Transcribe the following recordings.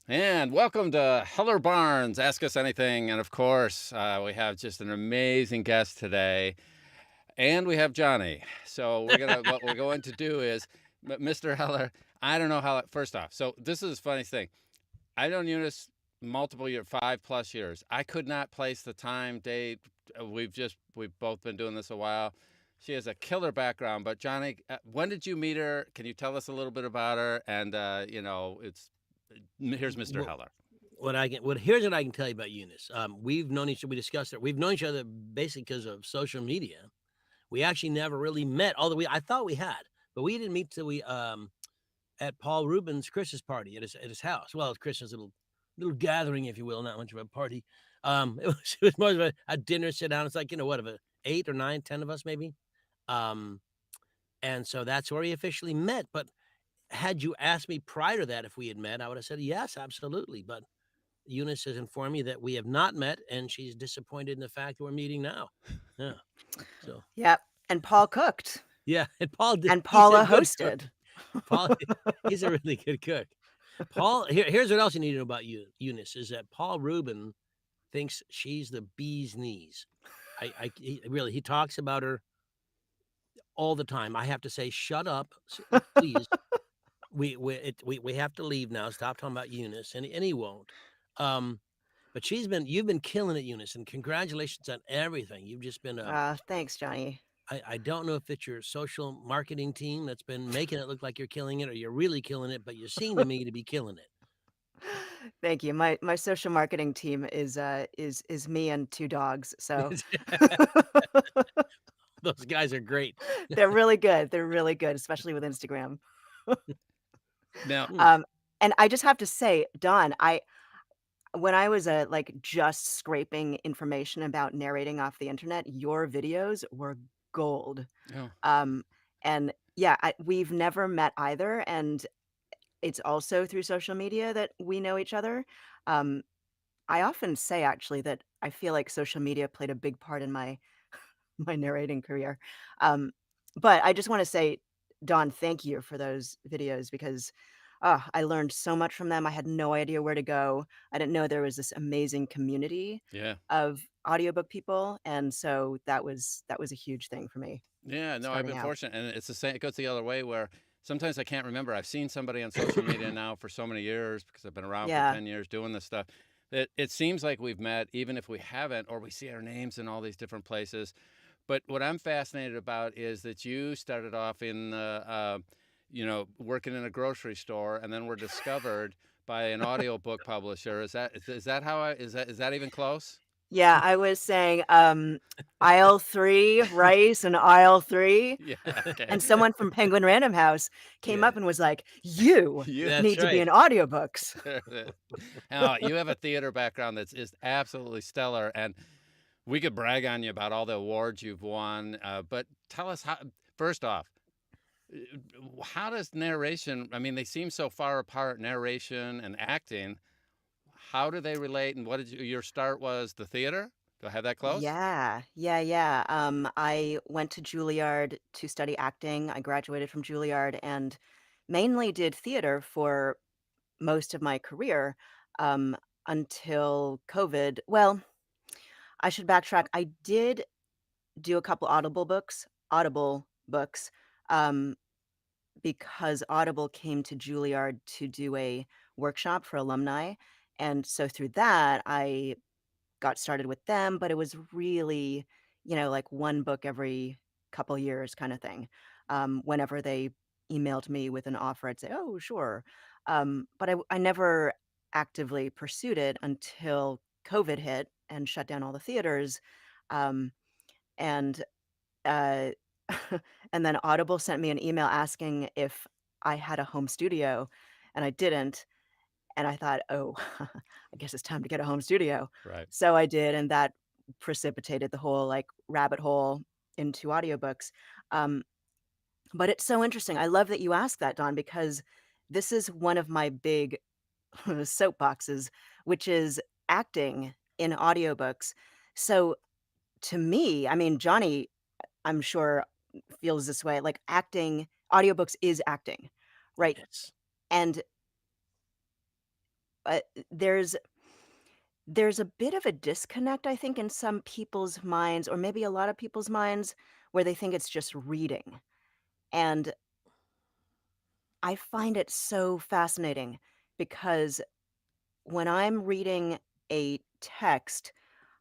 And welcome to Heller Barnes, Ask Us Anything. And of course, we have just an amazing guest today. And we have Johnny. So what we're going to do is, Mr. Heller, I don't know how, first off, so this is the funniest thing. I've known Eunice multiple years, 5+ years. I could not place the time, date. We've both been doing this a while. She has a killer background. But Johnny, when did you meet her? Can you tell us a little bit about her? And, here's Mr. Well, Heller. here's what I can tell you about Eunice. We've known each other. We discussed it. We've known each other basically because of social media. We actually never really met, although I thought we had, but we didn't meet till we at Paul Rubin's Christmas party at his house. Well, it's Christmas little gathering, if you will, not much of a party. It was more of a dinner sit down. It's like, what, of 8 or 9, 10 of us maybe. And so that's where we officially met. But had you asked me prior to that if we had met, I would have said yes, absolutely. But Eunice has informed me that we have not met, and she's disappointed in the fact that we're meeting now. Yeah. So Yep. And Paul cooked. yeah, and Paul did. And He's a Paula good cook. hosted. Paul, he's a really good cook. Paul, here's what else you need to know about Eunice is that Paul Rubin thinks she's the bee's knees. He talks about her all the time. I have to say, shut up, please. We have to leave now. Stop talking about Eunice, and he won't. But you've been killing it, Eunice, and congratulations on everything. You've just been Thanks, Johnny. I don't know if it's your social marketing team that's been making it look like you're killing it, or you're really killing it, but you seem to me to be killing it. Thank you. My social marketing team is me and 2 dogs. So Those guys are great. they're really good. They're really good, especially with Instagram. Now, And I just have to say, Don, when I was like just scraping information about narrating off the internet, your videos were gold. oh, And yeah, we've never met either, and it's also through social media that we know each other. Um, I often say actually that I feel like social media played a big part in my my narrating career. Um, but I just want to say, Don, thank you for those videos because I learned so much from them. I had no idea where to go. I didn't know there was this amazing community yeah. of audiobook people, and so that was a huge thing for me Yeah, no, I've starting been out. fortunate. And it's the same, it goes the other way where sometimes I can't remember. I've seen somebody on social media now for so many years because I've been around for Yeah. 10 years doing this stuff. It seems like we've met, even if we haven't, or we see our names in all these different places. But what I'm fascinated about is that you started off in, working in a grocery store, and then were discovered by an audiobook publisher. Is that how is that even close? Yeah, I was saying, aisle 3, rice and aisle 3, Yeah. Okay. and someone from Penguin Random House came Yeah, up and was like, "You You. that's need to be right. in audiobooks." Now, you have a theater background that's just absolutely stellar, and we could brag on you about all the awards you've won. But tell us first off, how does narration, I mean, they seem so far apart, narration and acting. How do they relate? And what did your start was the theater? Do I have that close? Yeah, yeah, yeah. I went to Juilliard to study acting. I graduated from Juilliard and mainly did theater for most of my career, um, until COVID. Well, I should backtrack. I did do a couple Audible books, um, because Audible came to Juilliard to do a workshop for alumni, and so through that, I got started with them, but it was really, like 1 book every couple years kinda thing. Whenever they emailed me with an offer, I'd say, "Oh, sure." But I never actively pursued it until COVID hit and shut down all the theaters, um, and, uh, and then Audible sent me an email asking if I had a home studio, and I didn't, and I thought, "Oh, I guess it's time to get a home studio." Right. So I did, and that precipitated the whole, like, rabbit hole into audiobooks. Um, but it's so interesting. I love that you asked that, Don, because this is one of my big soapboxes, which is acting in audiobooks. So to me, I mean, Johnny, I'm sure feels this way, like, audiobooks is acting, right? Yes. And there's a bit of a disconnect, I think, in some people's minds, or maybe a lot of people's minds, where they think it's just reading. And I find it so fascinating because when I'm reading a text,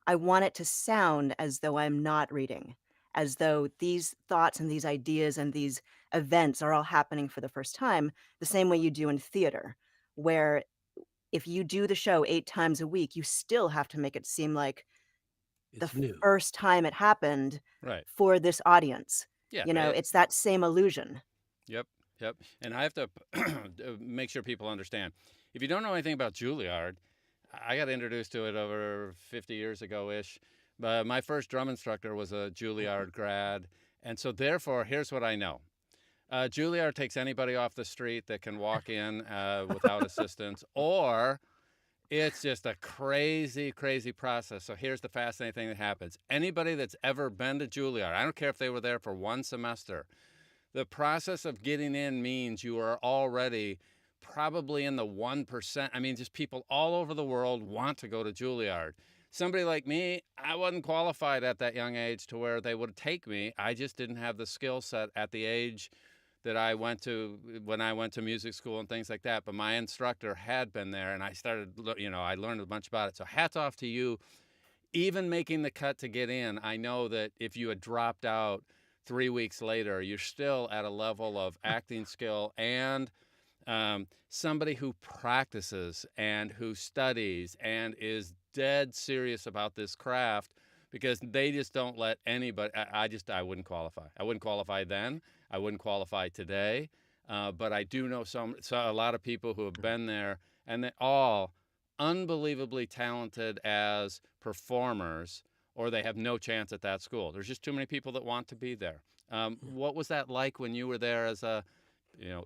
I want it to sound as though I'm not reading, as though these thoughts and these ideas and these events are all happening for the first time, the same way you do in theater, where if you do the show 8 times a week, you still have to make it seem like the It's new. first time it happened Right. for this audience. Yeah. You know, it's that same illusion. Yep. Yep. And I have to make sure people understand. If you don't know anything about Juilliard, I got introduced to it over 50 years ago-ish. But my first drum instructor was a Juilliard grad. And so therefore, here's what I know. Juilliard takes anybody off the street that can walk in without assistance, or it's just a crazy, crazy process. So here's the fascinating thing that happens. Anybody that's ever been to Juilliard, I don't care if they were there for one semester, the process of getting in means you are already probably in the 1%. I mean, just people all over the world want to go to Juilliard. Somebody like me, I wasn't qualified at that young age to where they would take me. I just didn't have the skill set at the age that I went to when I went to music school and things like that. But my instructor had been there, and I started, I learned a bunch about it. So hats off to you. Even making the cut to get in, I know that if you had dropped out 3 weeks later, you're still at a level of acting skill and somebody who practices and who studies and is dead serious about this craft, because they just don't let anybody. I wouldn't qualify. I wouldn't qualify then. I wouldn't qualify today. But I do know a lot of people who have been there, and they're all unbelievably talented as performers, or they have no chance at that school. There's just too many people that want to be there. What was that like when you were there as a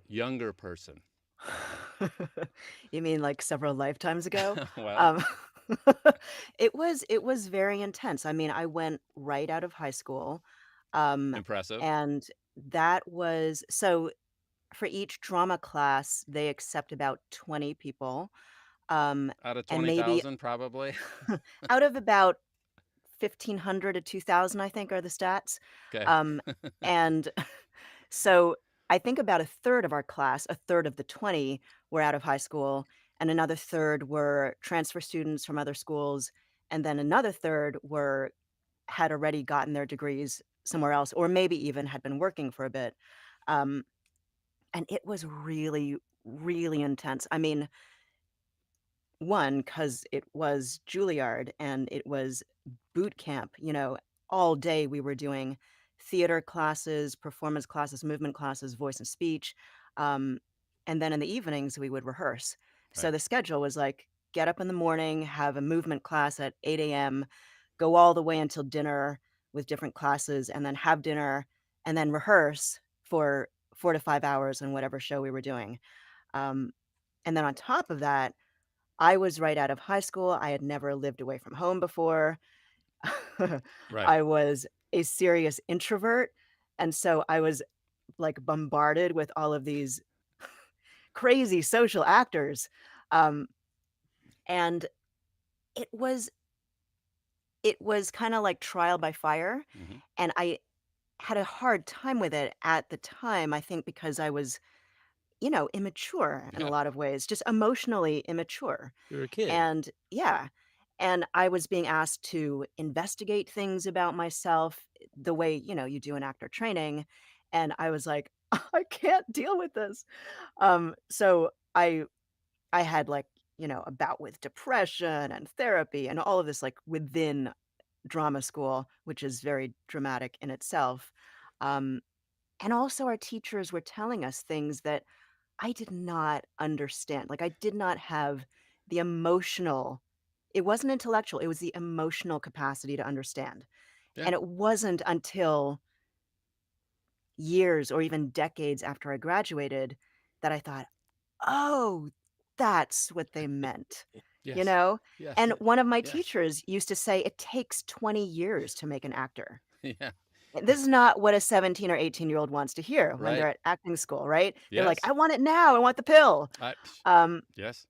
younger person? You mean like several lifetimes ago? Well, Um, it was very intense. I mean, I went right out of high school, um, impressive. and that was so for each drama class, they accept about 20 people, um, Out of and maybe 20,000, probably. out of about 1,500 to 2,000, I think, are the stats. Okay. Um, and so I think about a third of our class, a third of the 20 were out of high school, and another third were transfer students from other schools, and then another third had already gotten their degrees somewhere else, or maybe even had been working for a bit. Um, and it was really, really intense. I mean, one, because it was Juilliard and it was boot camp, all day we were doing theater classes, performance classes, movement classes, voice and speech. Um, and then in the evenings, we would rehearse. So Right. the schedule was like get up in the morning, have a movement class at 8 a.m., go all the way until dinner with different classes, and then have dinner and then rehearse for 4 to 5 hours on whatever show we were doing. Um, and then on top of that, I was right out of high school. I had never lived away from home before. Right. I was a serious introvert, and so I was, like, bombarded with all of these crazy social actors, um, and it was kinda like trial by fire, Hmm. and I had a hard time with it at the time, I think because I was, immature in a Yeah. lot of ways, just emotionally immature. You're a kid. And yeah, and I was being asked to investigate things about myself the way, you do in actor training. And I was like, I can't deal with this. So I had like, a bout with depression and therapy and all of this like within drama school, which is very dramatic in itself. Um, and also our teachers were telling us things that I did not understand. Like, I did not have the emotional it wasn't intellectual, it was the emotional capacity to understand. Yeah. And it wasn't until years or even decades after I graduated that I thought, "Oh, that's what they meant," you Yes. know? Yes. And one of my Yes. teachers used to say, "It takes 20 years to make an actor." Yeah. And this is not what a 17 or 18-year-old wants to hear when Right. they're at acting school, right? They're like, Yes. "I want it now, I want the pill." I, Um yes.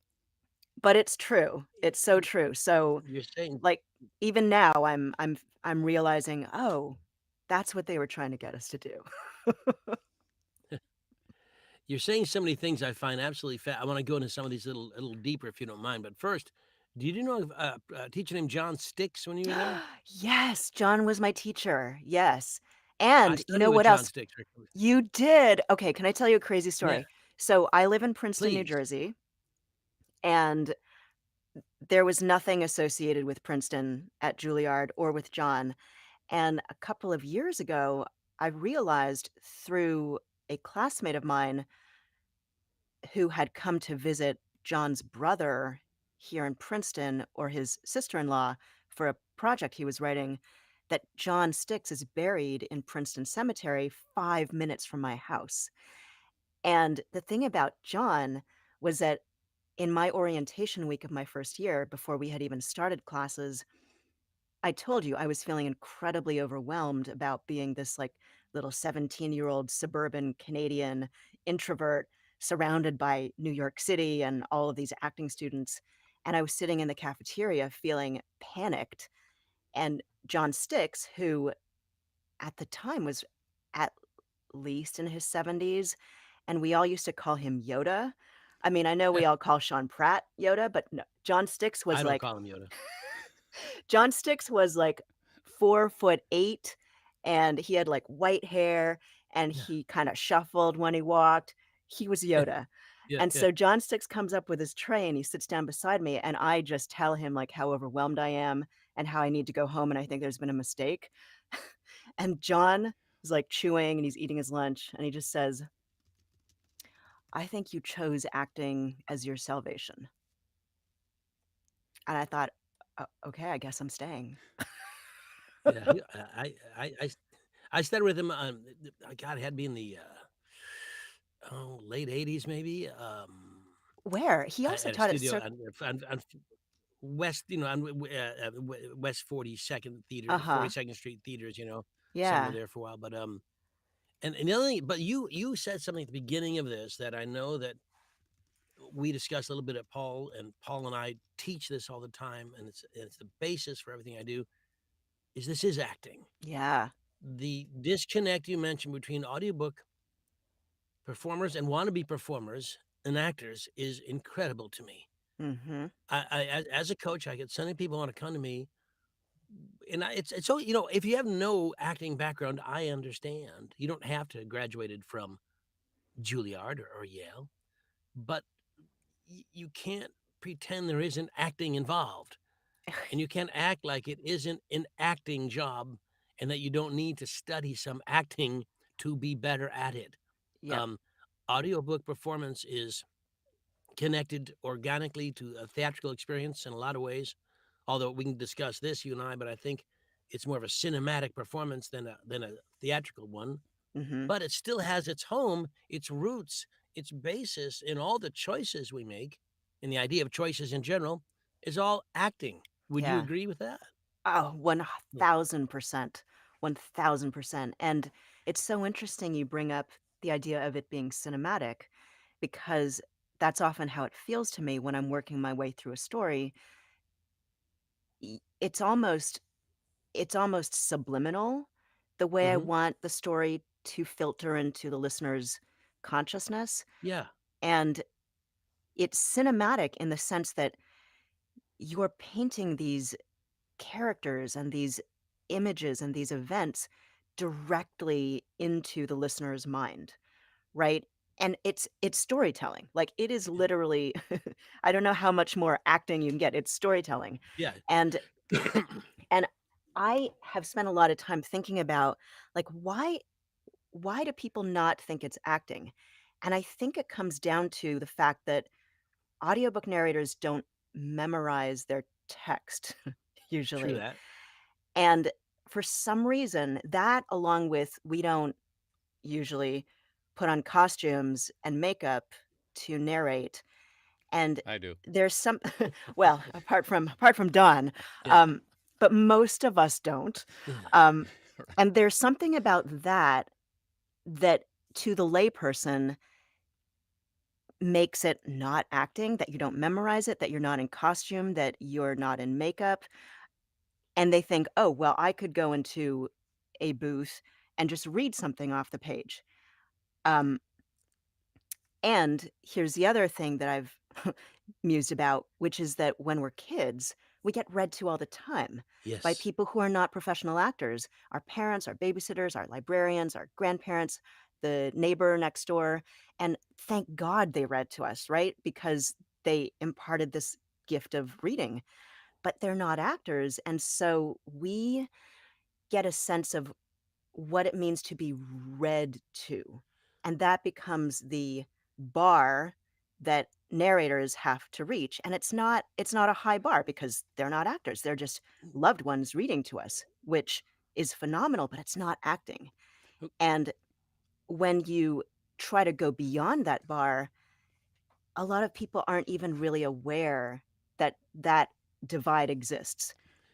but it's true. It's so Y- true. So, You're saying like, even now, I'm realizing, oh, that's what they were trying to get us to do. you're saying so many things I find absolutely I want to go into some of these little deeper if you don't mind. But first, did you know a teacher named John Sticks when you were there? Yes, John was my teacher. Yes. I And you studied know with what John else? Sticks. You did. Okay, can I tell you a crazy Yeah, story? So I live in Princeton, New please. Jersey, and there was nothing associated with Princeton at Juilliard or with John. And a couple of years ago, I realized through a classmate of mine who had come to visit John's brother here in Princeton, or his sister-in-law, for a project he was writing, that John Sticks is buried in Princeton Cemetery 5 minutes from my house. And the thing about John was that in my orientation week of my first year, before we had even started classes, I told you I was feeling incredibly overwhelmed about being this, like, little 17-year-old suburban Canadian introvert surrounded by New York City and all of these acting students, and I was sitting in the cafeteria feeling panicked, and John Sticks, who at the time was at least in his 70s, and we all used to call him Yoda. I mean, I know we all call Sean Pratt Yoda, but no, John Sticks I was don't like call him Yoda. John Sticks was like 4'8", and he had like white hair, and Yeah, he kind of shuffled when he walked. He was yeah, Yoda. yeah, And yeah. so John Sticks comes up with his tray and he sits down beside me, and I just tell him like how overwhelmed I am and how I need to go home and I think there's been a mistake. And John is like chewing and he's eating his lunch and he just says, "I think you chose acting as your salvation." And I thought, Okay, I guess I'm staying." Yeah, I started with him on. God, it had to be in the late '80s, maybe. Where? He also At a taught at studio Cirque. on West, on West 42nd Theater, Uh-huh. 42nd Street theaters. Somewhere Yeah. there for a while. But and the other thing, but you said something at the beginning of this that I know that we discussed a little bit at Paul, and Paul and I teach this all the time, and it's the basis for everything I do. This is acting. Yeah. The disconnect you mentioned between audiobook performers and wannabe performers and actors is incredible to me. Mhm. As a coach, I get so many people want to come to me, and it's so if you have no acting background, I understand. You don't have to have graduated from Juilliard or Yale, but you can't pretend there isn't acting involved, and you can't act like it isn't an acting job, and that you don't need to study some acting to be better at it. Yep. Um, Audiobook performance is connected organically to a theatrical experience in a lot of ways. Although we can discuss this, you and I, but I think it's more of a cinematic performance than a theatrical one. Mhm. But it still has its home, its roots, its basis in all the choices we make, and the idea of choices in general is all acting. Would you Yeah. agree with that? Oh, Yeah. 1000%. 1000%. And it's so interesting you bring up the idea of it being cinematic because that's often how it feels to me when I'm working my way through a story. It's almost subliminal the way I Hmm. want the story to filter into the listener's consciousness. Yeah. And it's cinematic in the sense that you're painting these characters and these images and these events directly into the listener's mind, right? And it's storytelling. Like it is literally I don't know how much more acting you can get. It's storytelling. Yeah. And and I have spent a lot of time thinking about like why do people not think it's acting? And I think it comes down to the fact that audiobook narrators don't memorize their text True usually. that. And for some reason, that along with we don't usually put on costumes and makeup to narrate, and I do. there's some well, apart from Don, Yeah. um, but most of us don't. Yeah. Um, and there's something about that that to the layperson makes it not acting, that you don't memorize it, that you're not in costume, that you're not in makeup, and they think, "Oh, well, I could go into a booth and just read something off the page." Um, and here's the other thing that I've mused about, which is that when we're kids, we get read to all the time by Yes. people who are not professional actors, our parents, our babysitters, our librarians, our grandparents, the neighbor next door. And thank God they read to us, right? Because they imparted this gift of reading, but they're not actors. And so we get a sense of what it means to be read to. And that becomes the bar that narrators have to reach. And it's not a high bar because they're not actors. They're just loved ones reading to us, which is phenomenal, but it's not acting. Who- And when you try to go beyond that bar, a lot of people aren't even really aware that that divide exists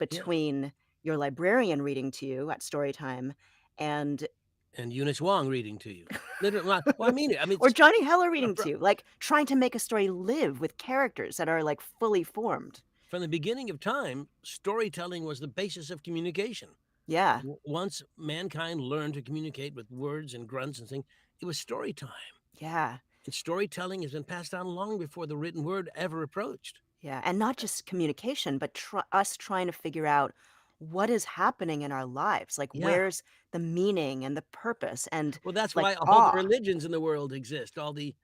Yeah. between your librarian reading to you at story time and And Eunice Wong reading to you. Literally, well, I mean it. I mean, or it's, Johnny Heller reading to you, like, trying to make a story live with characters that are, like, fully formed. from the beginning of time, storytelling was the basis of communication. Yeah, Once mankind learned to communicate with words and grunts and things, it was story time. yeah, And storytelling has been passed down long before the written word ever approached. yeah, and not just communication, but us trying to figure out what is happening in our lives, like, Yeah. where's the meaning and the purpose and, Well, that's like, why all the awe. religions in the world exist. All the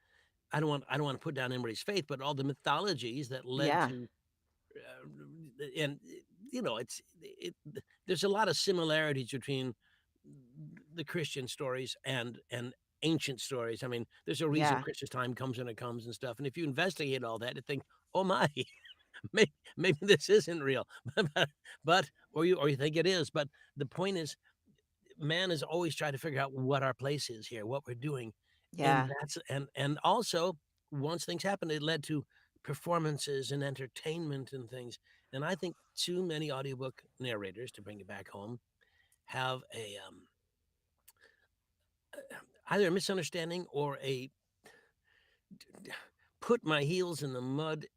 I don't want to put down anybody's faith, but all the mythologies that led Yeah, to and there's a lot of similarities between the Christian stories and ancient stories. I mean, there's a reason yeah, Christmas time comes when it comes and stuff. And if you investigate all that, you think, oh my, maybe this isn't real, or you think it is. But the point is, man has always tried to figure out what our place is here, what we're doing, and yeah, and also once things happened, it led to performances and entertainment and things. And I think too many audiobook narrators, to bring it back home, have a either a misunderstanding or a put my heels in the mud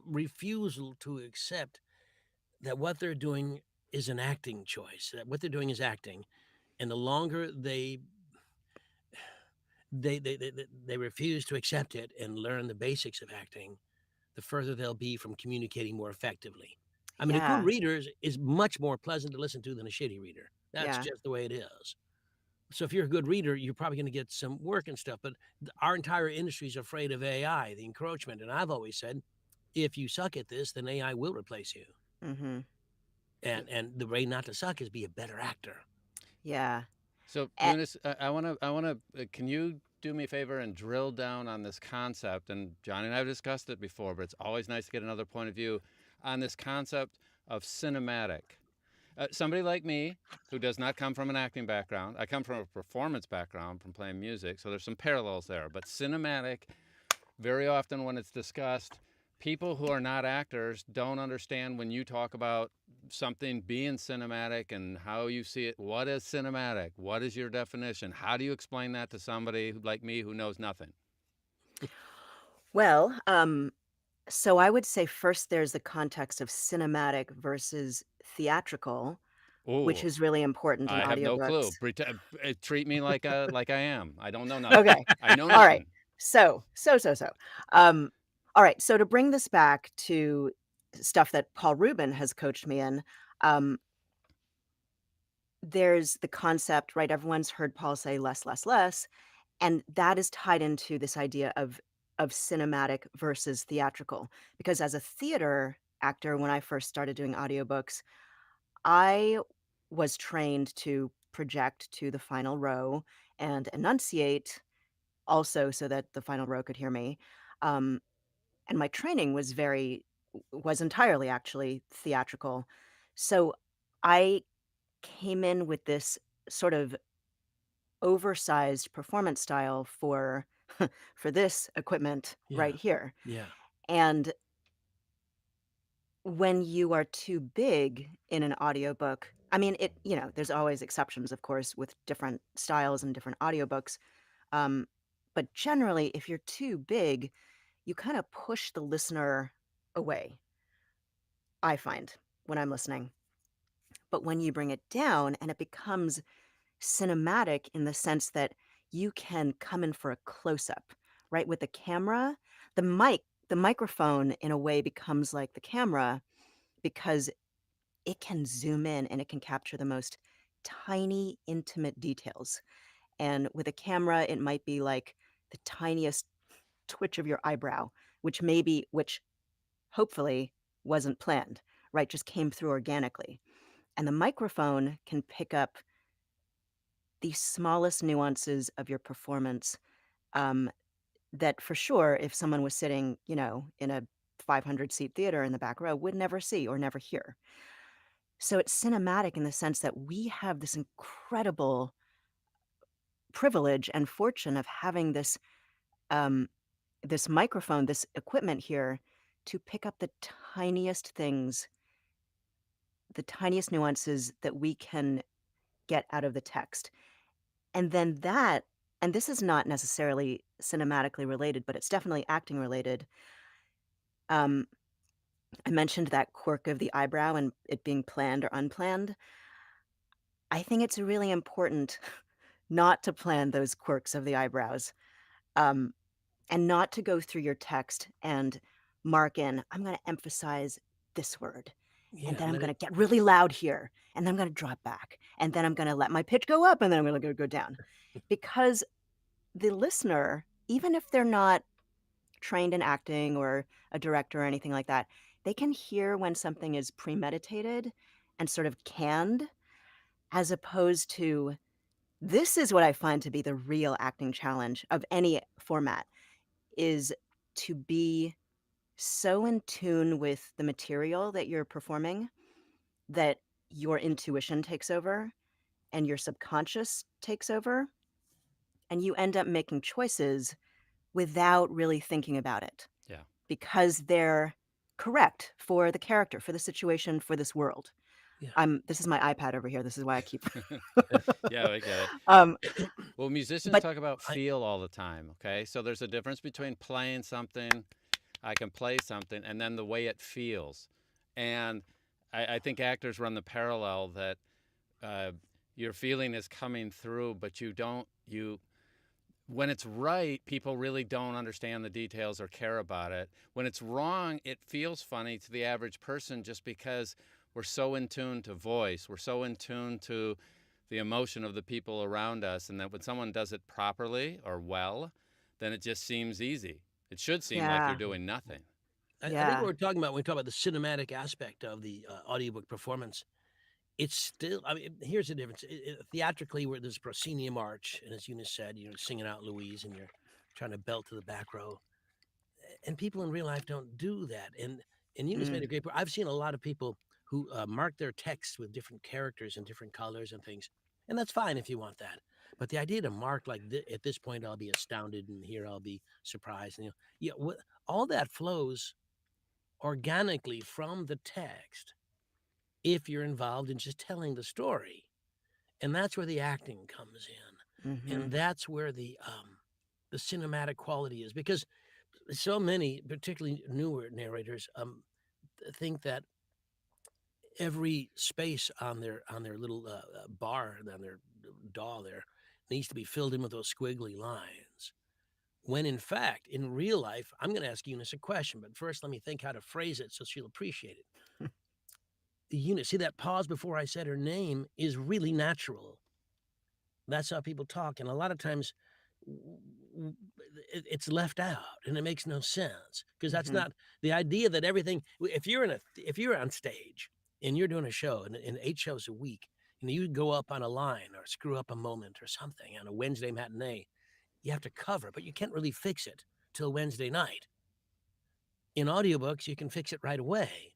refusal to accept that what they're doing is an acting choice, that what they're doing is acting. And the longer they refuse to accept it and learn the basics of acting, the further they'll be from communicating more effectively. I mean, a good yeah, reader is much more pleasant to listen to than a shitty reader. That's yeah, just the way it is. So if you're a good reader, you're probably going to get some work and stuff. But our entire industry is afraid of AI, the encroachment. And I've always said, if you suck at this, then AI will replace you. mhm, And the way not to suck is be a better actor. yeah, So, eh Eunice, can you do me a favor and drill down on this concept? And Johnny and I have discussed it before, but it's always nice to get another point of view on this concept of cinematic. Somebody like me, who does not come from an acting background, I come from a performance background from playing music, so there's some parallels there. But cinematic, very often when it's discussed, people who are not actors don't understand when you talk about something being cinematic and how you see it. What is cinematic? What is your definition? How do you explain that to somebody like me who knows nothing? well, so I would say first there's the context of cinematic versus theatrical, which Oh, is really important in I have no clue. audiobooks. Treat me like I am. I don't know nothing. Okay. I know All right. nothing. So. Um, all right. So to bring this back to stuff that Paul Rubin has coached me in, um, there's the concept, right? Everyone's heard Paul say less, less, less, and that is tied into this idea of cinematic versus theatrical. Because as a theater actor, when I first started doing audiobooks, I was trained to project to the final row and enunciate also so that the final row could hear me. Um, and my training was entirely actually theatrical. So I came in with this sort of oversized performance style for for this equipment Yeah. right here. Yeah. And when you are too big in an audiobook, I mean there's always exceptions of course with different styles and different audiobooks. Um But generally, if you're too big, you kind of push the listener away, I find, when I'm listening. But when you bring it down and it becomes cinematic in the sense that you can come in for a close-up, right? With the camera, the microphone in a way becomes like the camera because it can zoom in and it can capture the most tiny, intimate details. And with a camera, it might be like the tiniest twitch of your eyebrow, which hopefully wasn't planned, right? Just came through organically. And the microphone can pick up the smallest nuances of your performance, um, that for sure, if someone was sitting, in a 500-seat theater in the back row, would never see or never hear. So it's cinematic in the sense that we have this incredible privilege and fortune of having um, this microphone, this equipment here to pick up the tiniest things, the tiniest nuances that we can get out of the text. And then and this is not necessarily cinematically related, but it's definitely acting related. Um, I mentioned that quirk of the eyebrow and it being planned or unplanned. I think it's really important not to plan those quirks of the eyebrows, um, and not to go through your text and mark in, I'm going to emphasize this word, and Yeah, then I'm let going it. to get really loud here, and then I'm going to drop back, and then I'm going to let my pitch go up, and then I'm going to go down. Because the listener, even if they're not trained in acting or a director or anything like that, they can hear when something is premeditated and sort of canned, as opposed to this is what I find to be the real acting challenge of any format is to be so in tune with the material that you're performing that your intuition takes over and your subconscious takes over, and you end up making choices without really thinking about it Yeah. because they're correct for the character, for the situation, for this world. Yeah. This is my iPad over here. This is why I keep. Yeah, I get it. um, Well, musicians but talk about I feel all the time, okay? So there's a difference between playing something, I can play something, and then the way it feels. And I think actors run the parallel that uh, your feeling is coming through, but when it's right, people really don't understand the details or care about it. When it's wrong, it feels funny to the average person just because we're so in tune to voice, we're so in tune to the emotion of the people around us, and that when someone does it properly or well, then it just seems easy. It should seem like you're yeah, doing nothing. I think yeah, what we're talking about when we talk about the cinematic aspect of the audiobook performance, it's still. I mean, here's the difference. Theatrically, where there's proscenium arch, and as Eunice said, you're singing out Louise, and you're trying to belt to the back row, and people in real life don't do that. And Eunice made mm, a great point. I've seen a lot of people who mark their texts with different characters and different colors and things, and that's fine if you want that. But the idea to mark like at this point I'll be astounded, and here I'll be surprised, and yeah, all that flows organically from the text if you're involved in just telling the story, and that's where the acting comes in, mm-hmm, and that's where the cinematic quality is because so many, particularly newer narrators, think that every space on their little bar, on their DAW there, needs to be filled in with those squiggly lines. When in fact, in real life, I'm going to ask Eunice a question, but first let me think how to phrase it so she'll appreciate it. Eunice, see that pause before I said her name is really natural. That's how people talk, and a lot of times it's left out, and it makes no sense because that's mm-hmm, not the idea that everything. If you're on stage and you're doing a show and in 8 shows a week, and you go up on a line or screw up a moment or something on a Wednesday matinee, you have to cover, but you can't really fix it till Wednesday night. In audiobooks, you can fix it right away.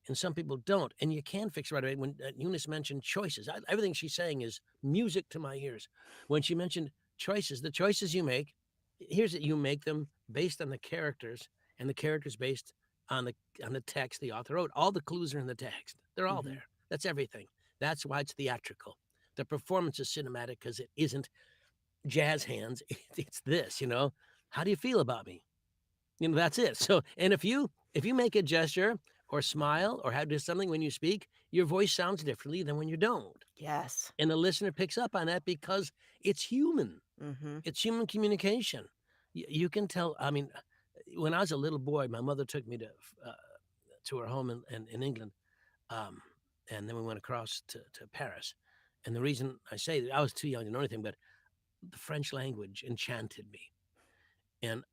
And some people don't, and you can fix it right away. When Eunice mentioned choices, everything she's saying is music to my ears. When she mentioned choices, the choices you make, here's that you make them based on the characters, and the characters based on the text the author wrote. All the clues are in the text; they're all mm-hmm, there. That's everything. That's why it's theatrical. The performance is cinematic because it isn't jazz hands. It's this, how do you feel about me? That's it. So, and if you make a gesture or smile or do something when you speak, your voice sounds differently than when you don't. Yes. And the listener picks up on that because it's human. Mm-hmm. It's human communication. You can tell. I mean, when I was a little boy, my mother took me to her home in England, um, and then we went across to Paris. And the reason I say that, I was too young to know anything, but the French language enchanted me. And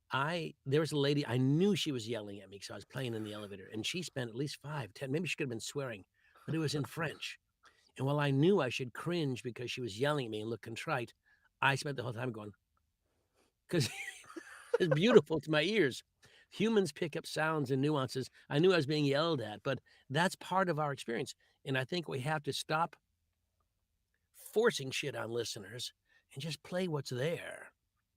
there was a lady, I knew she was yelling at me because I was playing in the elevator, and she spent at least 5, 10, maybe she could have been swearing, but it was in French. And while I knew I should cringe because she was yelling at me and look contrite, I spent the whole time going, because it's beautiful to my ears. Humans pick up sounds and nuances. I knew I was being yelled at, but that's part of our experience. And I think we have to stop forcing shit on listeners and just play what's there.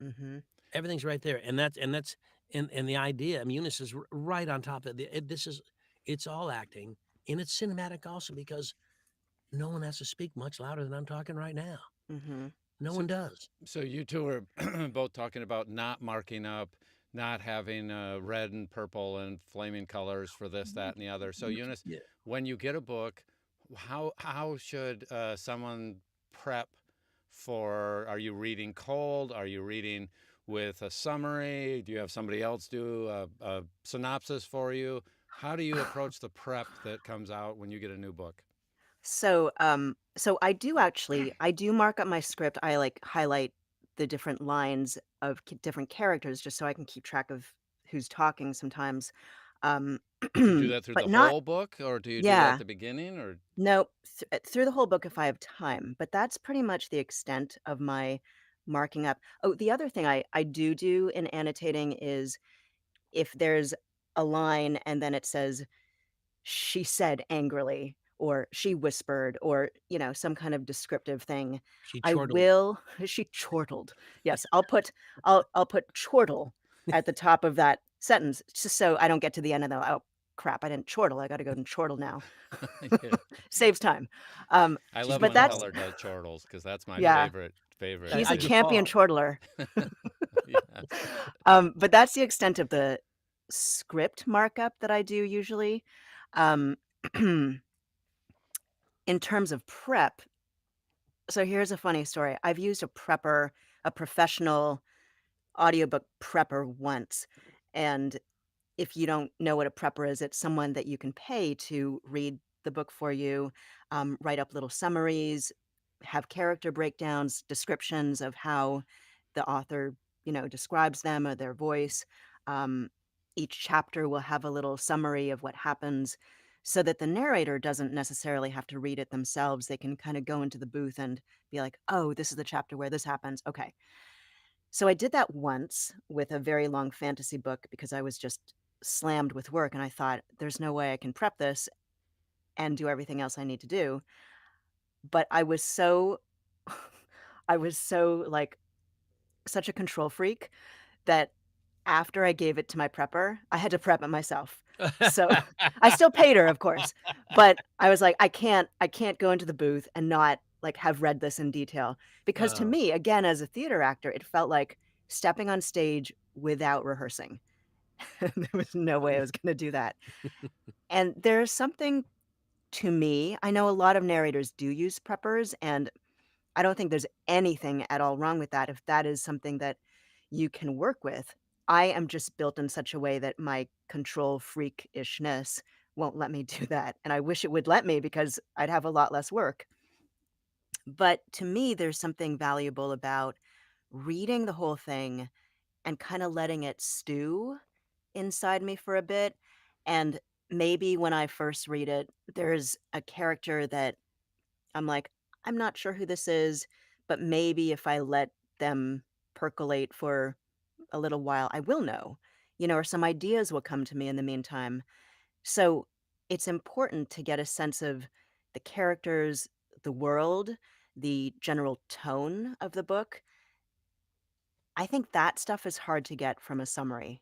Mm-hmm. Everything's right there. And the idea, Eunice is right on top of it. It's all acting, and it's cinematic also because no one has to speak much louder than I'm talking right now. Mm-hmm. No one does. So you two are both talking about not marking up, not having red and purple and flaming colors for this, that, and the other. So Eunice, Yeah. when you get a book, how should someone prep for? Are you reading cold? Are you reading with a summary? Do you have somebody else do a synopsis for you? How do you approach the prep that comes out when you get a new book? So I do mark up my script. I like highlight the different lines of different characters just so I can keep track of who's talking sometimes. Um, Do you do that through but the not, whole book, or do you do that at yeah, the beginning, or? no, through the whole book if I have time. But that's pretty much the extent of my marking up. Oh, the other thing I do in annotating is if there's a line and then it says she said angrily or she whispered or some kind of descriptive thing, She I chortled. will she chortled. Yes, I'll put chortle at the top of that sentence just so I don't get to the end and then, oh crap, I didn't chortle, I got to go and chortle now. Yeah. Saves time. um I She's love but good, when that's Paul. Heller does chortles because that's my yeah, favorite he's a I too. get champion Paul. chortler. Yes. But that's the extent of the script markup that I do usually. um in terms of prep, so here's a funny story. I've used a professional audiobook prepper once. And if you don't know what a prepper is, it's someone that you can pay to read the book for you, write up little summaries, have character breakdowns, descriptions of how the author, describes them or their voice. Um, each chapter will have a little summary of what happens so that the narrator doesn't necessarily have to read it themselves. They can kind of go into the booth and be like, oh, this is the chapter where this happens. Okay. So I did that once with a very long fantasy book because I was just slammed with work and I thought, there's no way I can prep this and do everything else I need to do. But I was so, I was so like such a control freak that after I gave it to my prepper, I had to prep it myself. So I still paid her, of course, but I was like, I can't go into the booth and not like have read this in detail because to Oh. me, again, as a theater actor, it felt like stepping on stage without rehearsing. There was no way I was going to do that. And there's something to me, I know a lot of narrators do use preppers, and I don't think there's anything at all wrong with that if that is something that you can work with. I am just built in such a way that my control freakishness won't let me do that, and I wish it would let me because I'd have a lot less work. But to me, there's something valuable about reading the whole thing and kinda letting it stew inside me for a bit, and maybe when I first read it, there's a character that I'm like, "I'm not sure who this is," but maybe if I let them percolate for a little while, I will know, or some ideas will come to me in the meantime. So, it's important to get a sense of the characters, the world, the general tone of the book. I think that stuff is hard to get from a summary.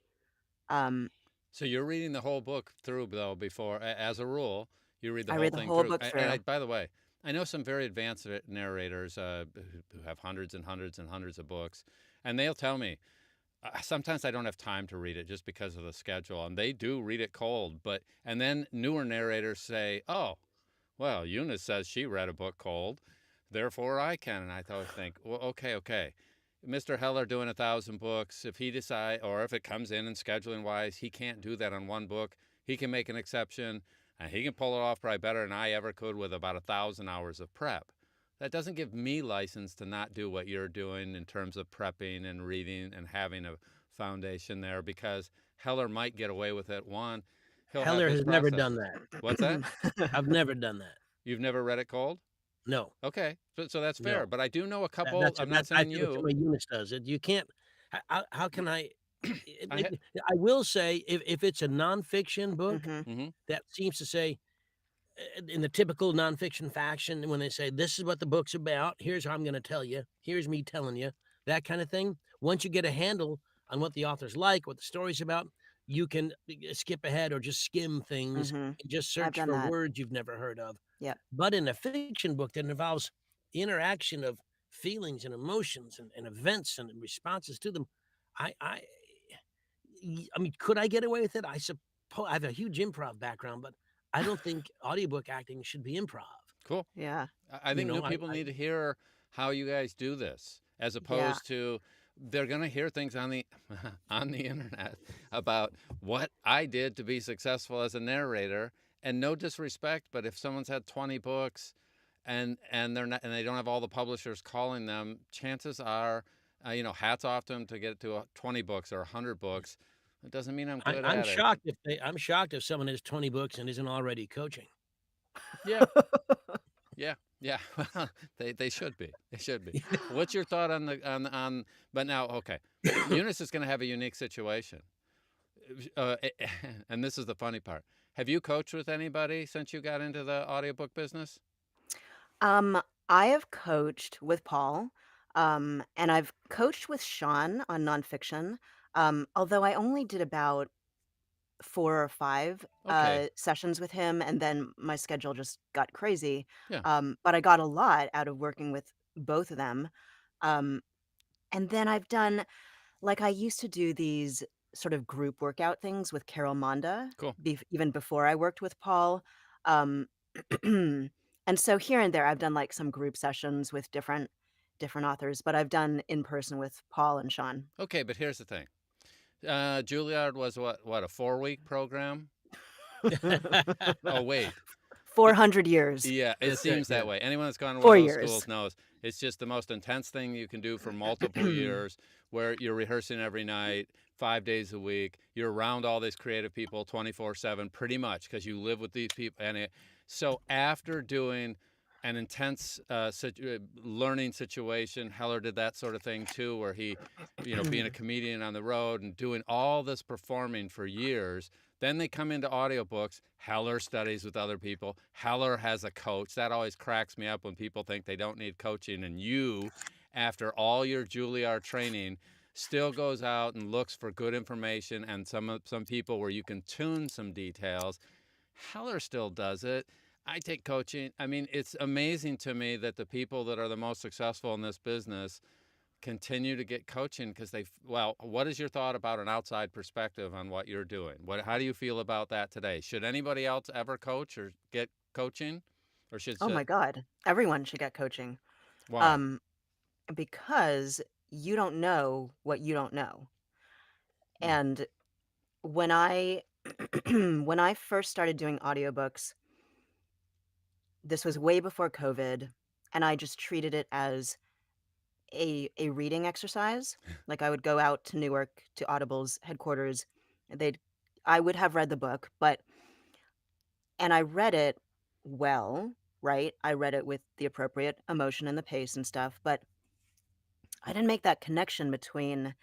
Um, So you're reading the whole book through though before, as a rule, you read the I whole read the thing whole through. book And through. by the way, I know some very advanced narrators who have hundreds and hundreds and hundreds of books, and they'll tell me, sometimes I don't have time to read it just because of the schedule, and they do read it cold. And then newer narrators say, "Oh, well, Eunice says she read a book cold, therefore I can." And I always think, well, okay. Mr. Heller doing 1,000 books, if he decide, or if it comes in and scheduling wise, he can't do that on one book. He can make an exception, and he can pull it off probably better than I ever could with about 1,000 hours of prep. That doesn't give me license to not do what you're doing in terms of prepping and reading and having a foundation there, because Heller might get away with it. One, he'll have Heller his has never process. done that. What's that? I've never done that. You've never read it cold? No, Okay, so that's fair. no. But I do know a couple. That's I'm that. not I saying feel that's the you. way Eunice does it. You can't. How can I? I ha- I will say, if it's a nonfiction book Mhm. that seems to say, in the typical nonfiction fashion, when they say, "This is what the book's about. Here's how I'm going to tell you. Here's me telling you," that kind of thing. Once you get a handle on what the author's like, what the story's about, you can skip ahead or just skim things Mm-hmm. and just I've search done for that. words you've never heard of. Yep. But in a fiction book that involves the interaction of feelings and emotions and events and responses to them, I, I, I mean, could I get away with it? I suppose I have a huge improv background, but I don't think audiobook acting should be improv. Cool. Yeah. I You think new know, people need to hear how you guys do this, as Yeah. opposed to they're going to hear things on the on the internet about what I did to be successful as a narrator. And no disrespect, but if someone's had 20 books and they're not, and they don't have all the publishers calling them, chances are, hats off to them to get to 20 books or 100 books. It doesn't mean I'm good I'm at it. shocked I'm shocked if someone has 20 books and isn't already coaching. Yeah. Yeah. Well, they should be. They should be. What's your thought on the? But now, okay, Eunice is going to have a unique situation, and this is the funny part. Have you coached with anybody since you got into the audiobook business? I have coached with Paul, and I've coached with Sean on nonfiction. Although I only did about 4 or 5 Okay. sessions with him, and then my schedule just got crazy. Yeah. But I got a lot out of working with both of them. Um, and then I've done like I used to do these sort of group workout things with Carol Monda, Cool. even before I worked with Paul. Um, and so here and there, I've done like some group sessions with different authors, but I've done in person with Paul and Sean. Okay, but here's the thing. Juilliard was what a 4-week program. Oh wait, 400 years. yeah, it That's right, seems that yeah. way. Anyone that's gone to one 4 of those years. schools knows it's just the most intense thing you can do for multiple years, where you're rehearsing every night, 5 days a week. You're around all these creative people 24/7, pretty much, because you live with these people. So after doing an intense learning situation, Heller did that sort of thing too, where he, being a comedian on the road and doing all this performing for years. Then they come into audiobooks. Heller studies with other people. Heller has a coach. That always cracks me up when people think they don't need coaching. And you, after all your Juilliard training, still goes out and looks for good information and some people where you can tune some details. Heller still does it. I take coaching. I mean, it's amazing to me that the people that are the most successful in this business continue to get coaching because what is your thought about an outside perspective on what you're doing? How do you feel about that today? Should anybody else ever coach or get coaching, or should Oh my God. Everyone should get coaching. why? Because you don't know what you don't know. Mm. And when I when I first started doing audiobooks, this was way before COVID, and I just treated it as a reading exercise. Like I would go out to Newark to Audible's headquarters, and I would have read the book, and I read it well, right? I read it with the appropriate emotion and the pace and stuff, but I didn't make that connection between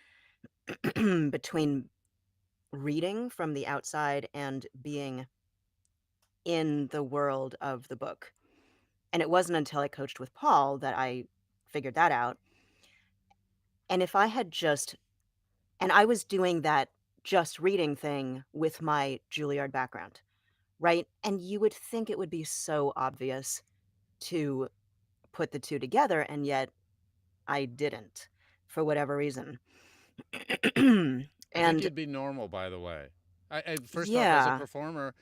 between reading from the outside and being in the world of the book. And it wasn't until I coached with Paul that I figured that out. And if I had and I was doing that just reading thing with my Juilliard background, right? And you would think it would be so obvious, to put the two together, and yet I didn't for whatever reason. I think And you'd be normal, by the way. First off, as a yeah. performer,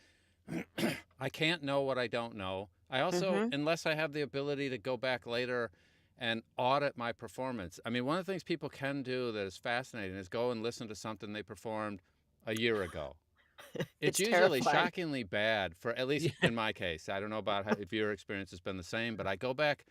I can't know what I don't know. I also, Mhm. unless I have the ability to go back later and audit my performance. I mean, one of the things people can do that is fascinating is go and listen to something they performed a year ago. It's It's usually terrifying. shockingly bad, for at least Yeah. in my case. I don't know about if your experience has been the same, but I go back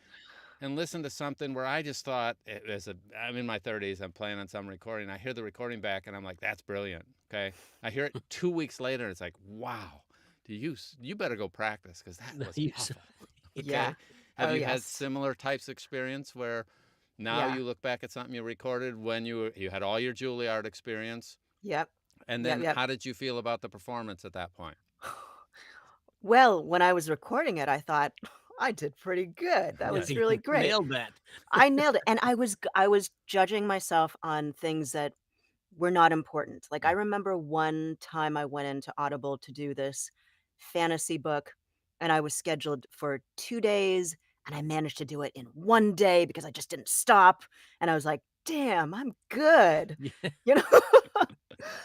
and listen to something where I just thought, I'm in my 30s, I'm playing on some recording, I hear the recording back and I'm like, that's brilliant. Okay. I hear it 2 weeks later and it's like, wow, you better go practice because that No, was you awful. Yeah. Okay. Have Oh, you had yes. similar types of experience where now Yeah. you look back at something you recorded when you had all your Juilliard experience? Yep. And Yep, then yep. how did you feel about the performance at that point? Well, when I was recording it, I thought, "I did pretty good. That Yeah, was you really great." nailed that. I nailed it, and I was judging myself on things that were not important. Like, I Mm. remember one time I went into Audible to do this fantasy book, and I was scheduled for 2 days, and I managed to do it in 1 day because I just didn't stop, and I was like, "Damn, I'm good." Yeah. You know?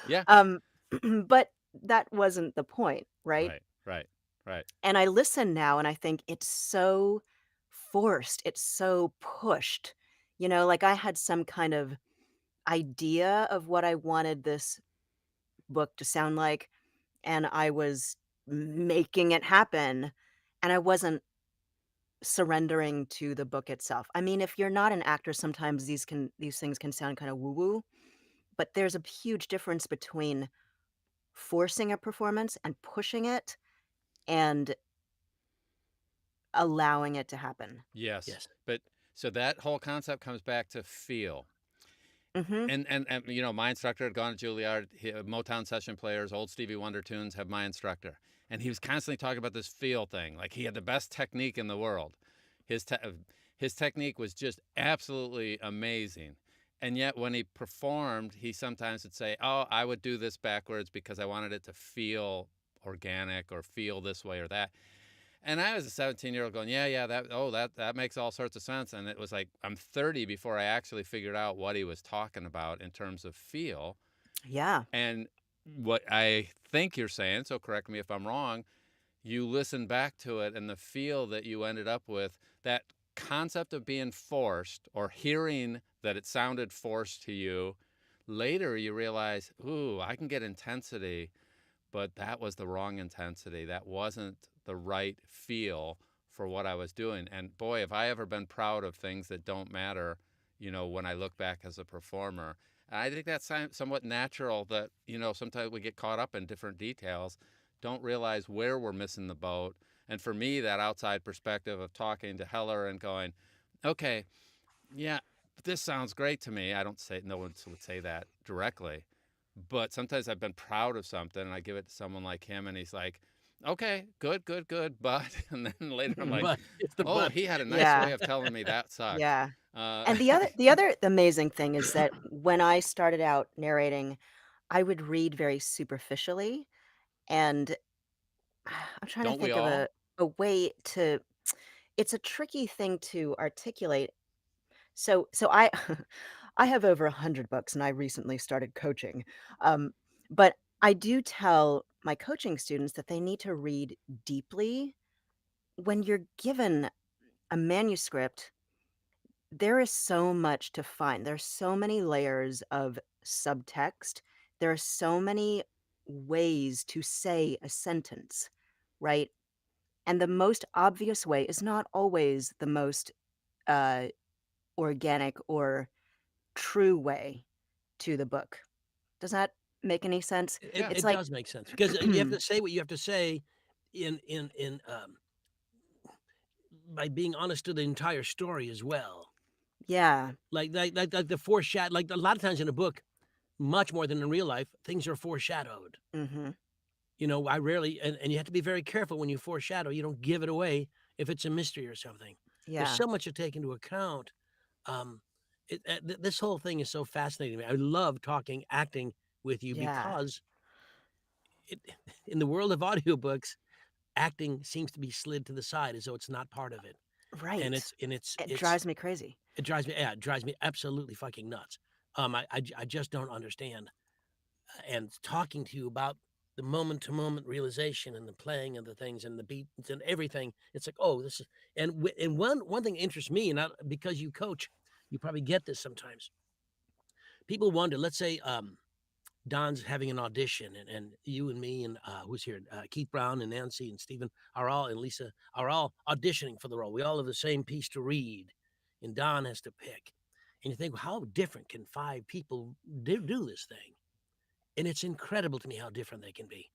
Yeah. Um, but that wasn't the point, right? Right. Right. Right. And I listen now and I think it's so forced, it's so pushed. Like I had some kind of idea of what I wanted this book to sound like, and I was making it happen, and I wasn't surrendering to the book itself. I mean, if you're not an actor, sometimes these things can sound kind of woo-woo, but there's a huge difference between forcing a performance and pushing it and allowing it to happen. Yes. Yes. But so that whole concept comes back to feel. Mhm. And my instructor had gone to Juilliard. Motown session players, old Stevie Wonder tunes have my instructor, and he was constantly talking about this feel thing. Like he had the best technique in the world. His te- his technique was just absolutely amazing. And yet, when he performed, he sometimes would say, "Oh, I would do this backwards because I wanted it to feel organic or feel this way or that." And I was a 17-year-old going, yeah, that makes all sorts of sense. And it was like, I'm 30 before I actually figured out what he was talking about in terms of feel. Yeah. And what I think you're saying, so correct me if I'm wrong, you listen back to it and the feel that you ended up with, that concept of being forced or hearing that it sounded forced to you, later you realize, ooh, I can get intensity, but that was the wrong intensity. That wasn't the right feel for what I was doing. And boy, have I ever been proud of things that don't matter, when I look back as a performer. And I think that's somewhat natural that, sometimes we get caught up in different details, don't realize where we're missing the boat. And for me, that outside perspective of talking to Heller and going, okay, yeah, this sounds great to me. I don't say, no one would say that directly, but sometimes I've been proud of something and I give it to someone like him and he's like, okay, good, good, good. But, and then later I'm like, But it's the oh, but. he had a nice Yeah. way of telling me that sucked. Yeah. Uh, And the other amazing thing is that when I started out narrating, I would read very superficially, and I'm trying to don't we think of a all? a way to it's a tricky thing to articulate. So I I have over 100 books and I recently started coaching. But I do tell my coaching students that they need to read deeply. When you're given a manuscript, there is so much to find. There's so many layers of subtext. There are so many ways to say a sentence, right? And the most obvious way is not always the most uh, organic or true way to the book. Does that make any sense? It Yeah. It's it like, does make sense because you have to say what you have to say in by being honest to the entire story as well. yeah, Like the foreshadow, like a lot of times in a book, much more than in real life, things are foreshadowed. hmm I rarely, and you have to be very careful when you foreshadow. You don't give it away if it's a mystery or something. There's yeah, so much to take into account. Um, this whole thing is so fascinating to me. I love talking acting with you yeah, because it, in the world of audiobooks, acting seems to be slid to the side as though it's not part of it. Right. It it's drives me crazy. it drives me absolutely fucking nuts. I just don't understand. And talking to you about the moment to moment realization and the playing of the things and the beats and everything, it's like, oh, this is and one thing interests me, and because you coach, you probably get this sometimes. People wonder, let's say Don's having an audition, and you and me and who's here, Keith Brown and Nancy and Stephen and Lisa are all auditioning for the role. We all have the same piece to read, and Don has to pick. And you think, well, how different can 5 people do this thing? And it's incredible to me how different they can be.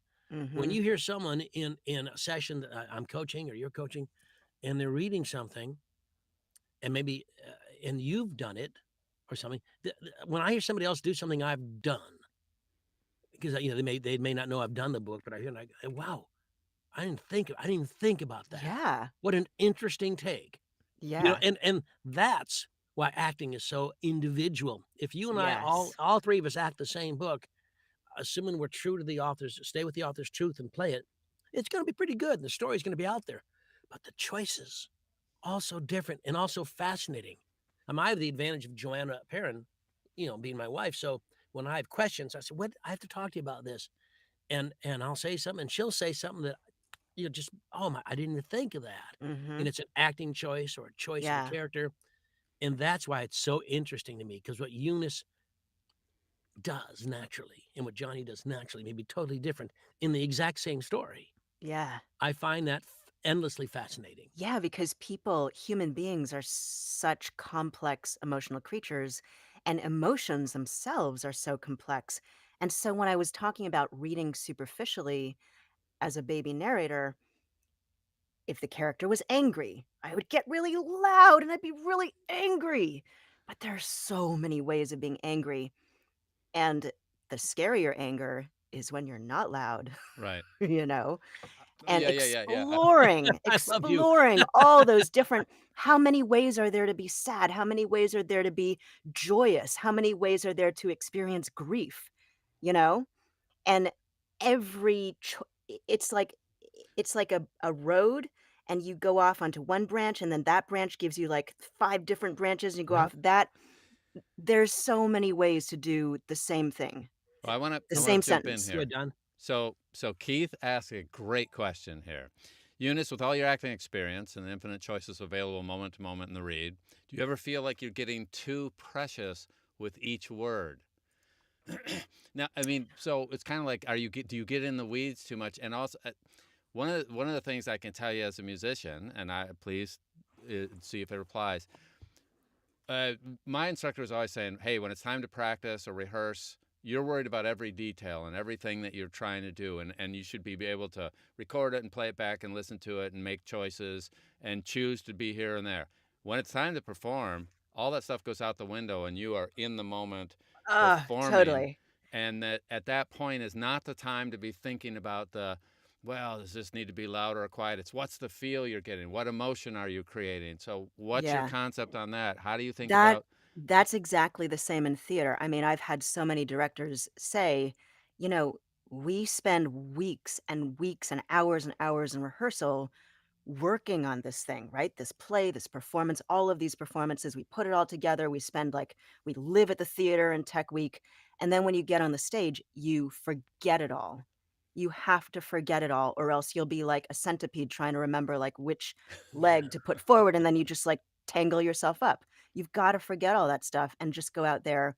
When Mhm. you hear someone in a session that I'm coaching or you're coaching, and they're reading something, and maybe and you've done it or something. When I hear somebody else do something I've done, because they may not know I've done the book, but I hear and I go, wow, I didn't even think about that. Yeah. What an interesting take. Yeah. And that's why acting is so individual. If you and I Yes. all 3 of us act the same book, assuming we're true to the author's, stay with the author's truth and play it, it's going to be pretty good. And the story's going to be out there. But the choices, also different and also fascinating. I have the advantage of Joanna Perrin, being my wife. So when I have questions, I say, "What I have to talk to you about this," and I'll say something, and she'll say something that just oh my, I didn't even think of that. And Mhm. it's an acting choice or a choice of a Yeah. character, and that's why it's so interesting to me because what Eunice does naturally and what Johnny does naturally may be totally different in the exact same story. Yeah. I find that endlessly fascinating. Yeah, because human beings are such complex emotional creatures, and emotions themselves are so complex. And so when I was talking about reading superficially as a baby narrator, if the character was angry, I would get really loud and I'd be really angry. But there are so many ways of being angry. And the scarier anger is when you're not loud, Right. you know? And Yeah, yeah, yeah, yeah. I love you. exploring all those different how many ways are there to be sad? How many ways are there to be joyous? How many ways are there to experience grief? You know? And every cho it's like a road, and you go off onto one branch, and then that branch gives you, like, 5 different branches, and you go Yep. off that. There's so many ways to do the same thing, Well, the I want same to jump in sentence. Go here. ahead, Don. So Keith asked a great question here. Eunice, with all your acting experience and the infinite choices available moment to moment in the read, do you ever feel like you're getting too precious with each word? Now, I mean, so it's kind of like, do you get in the weeds too much? And also, one of the things I can tell you as a musician, and I please see if it applies. Uh, my instructor is always saying, "Hey, when it's time to practice or rehearse, you're worried about every detail and everything that you're trying to do, and you should be able to record it and play it back and listen to it and make choices and choose to be here and there. When it's time to perform, all that stuff goes out the window, and you are in the moment Ah, performing, totally. and that at that point is not the time to be thinking about well, does this need to be louder or quiet? It's what's the feel you're getting? What emotion are you creating? So, what's your Yeah. concept on that? How do you think That about? that's exactly the same in theater. I mean, I've had so many directors say, you know, "We spend weeks and hours in rehearsal working on this thing, right? This play, this performance, all of these performances, we put it all together. We live at the theater in tech week. And then when you get on the stage, you forget it all. You have to forget it all, or else you'll be like a centipede trying to remember like which leg to put forward. And then you just like tangle yourself up. You've got to forget all that stuff and just go out there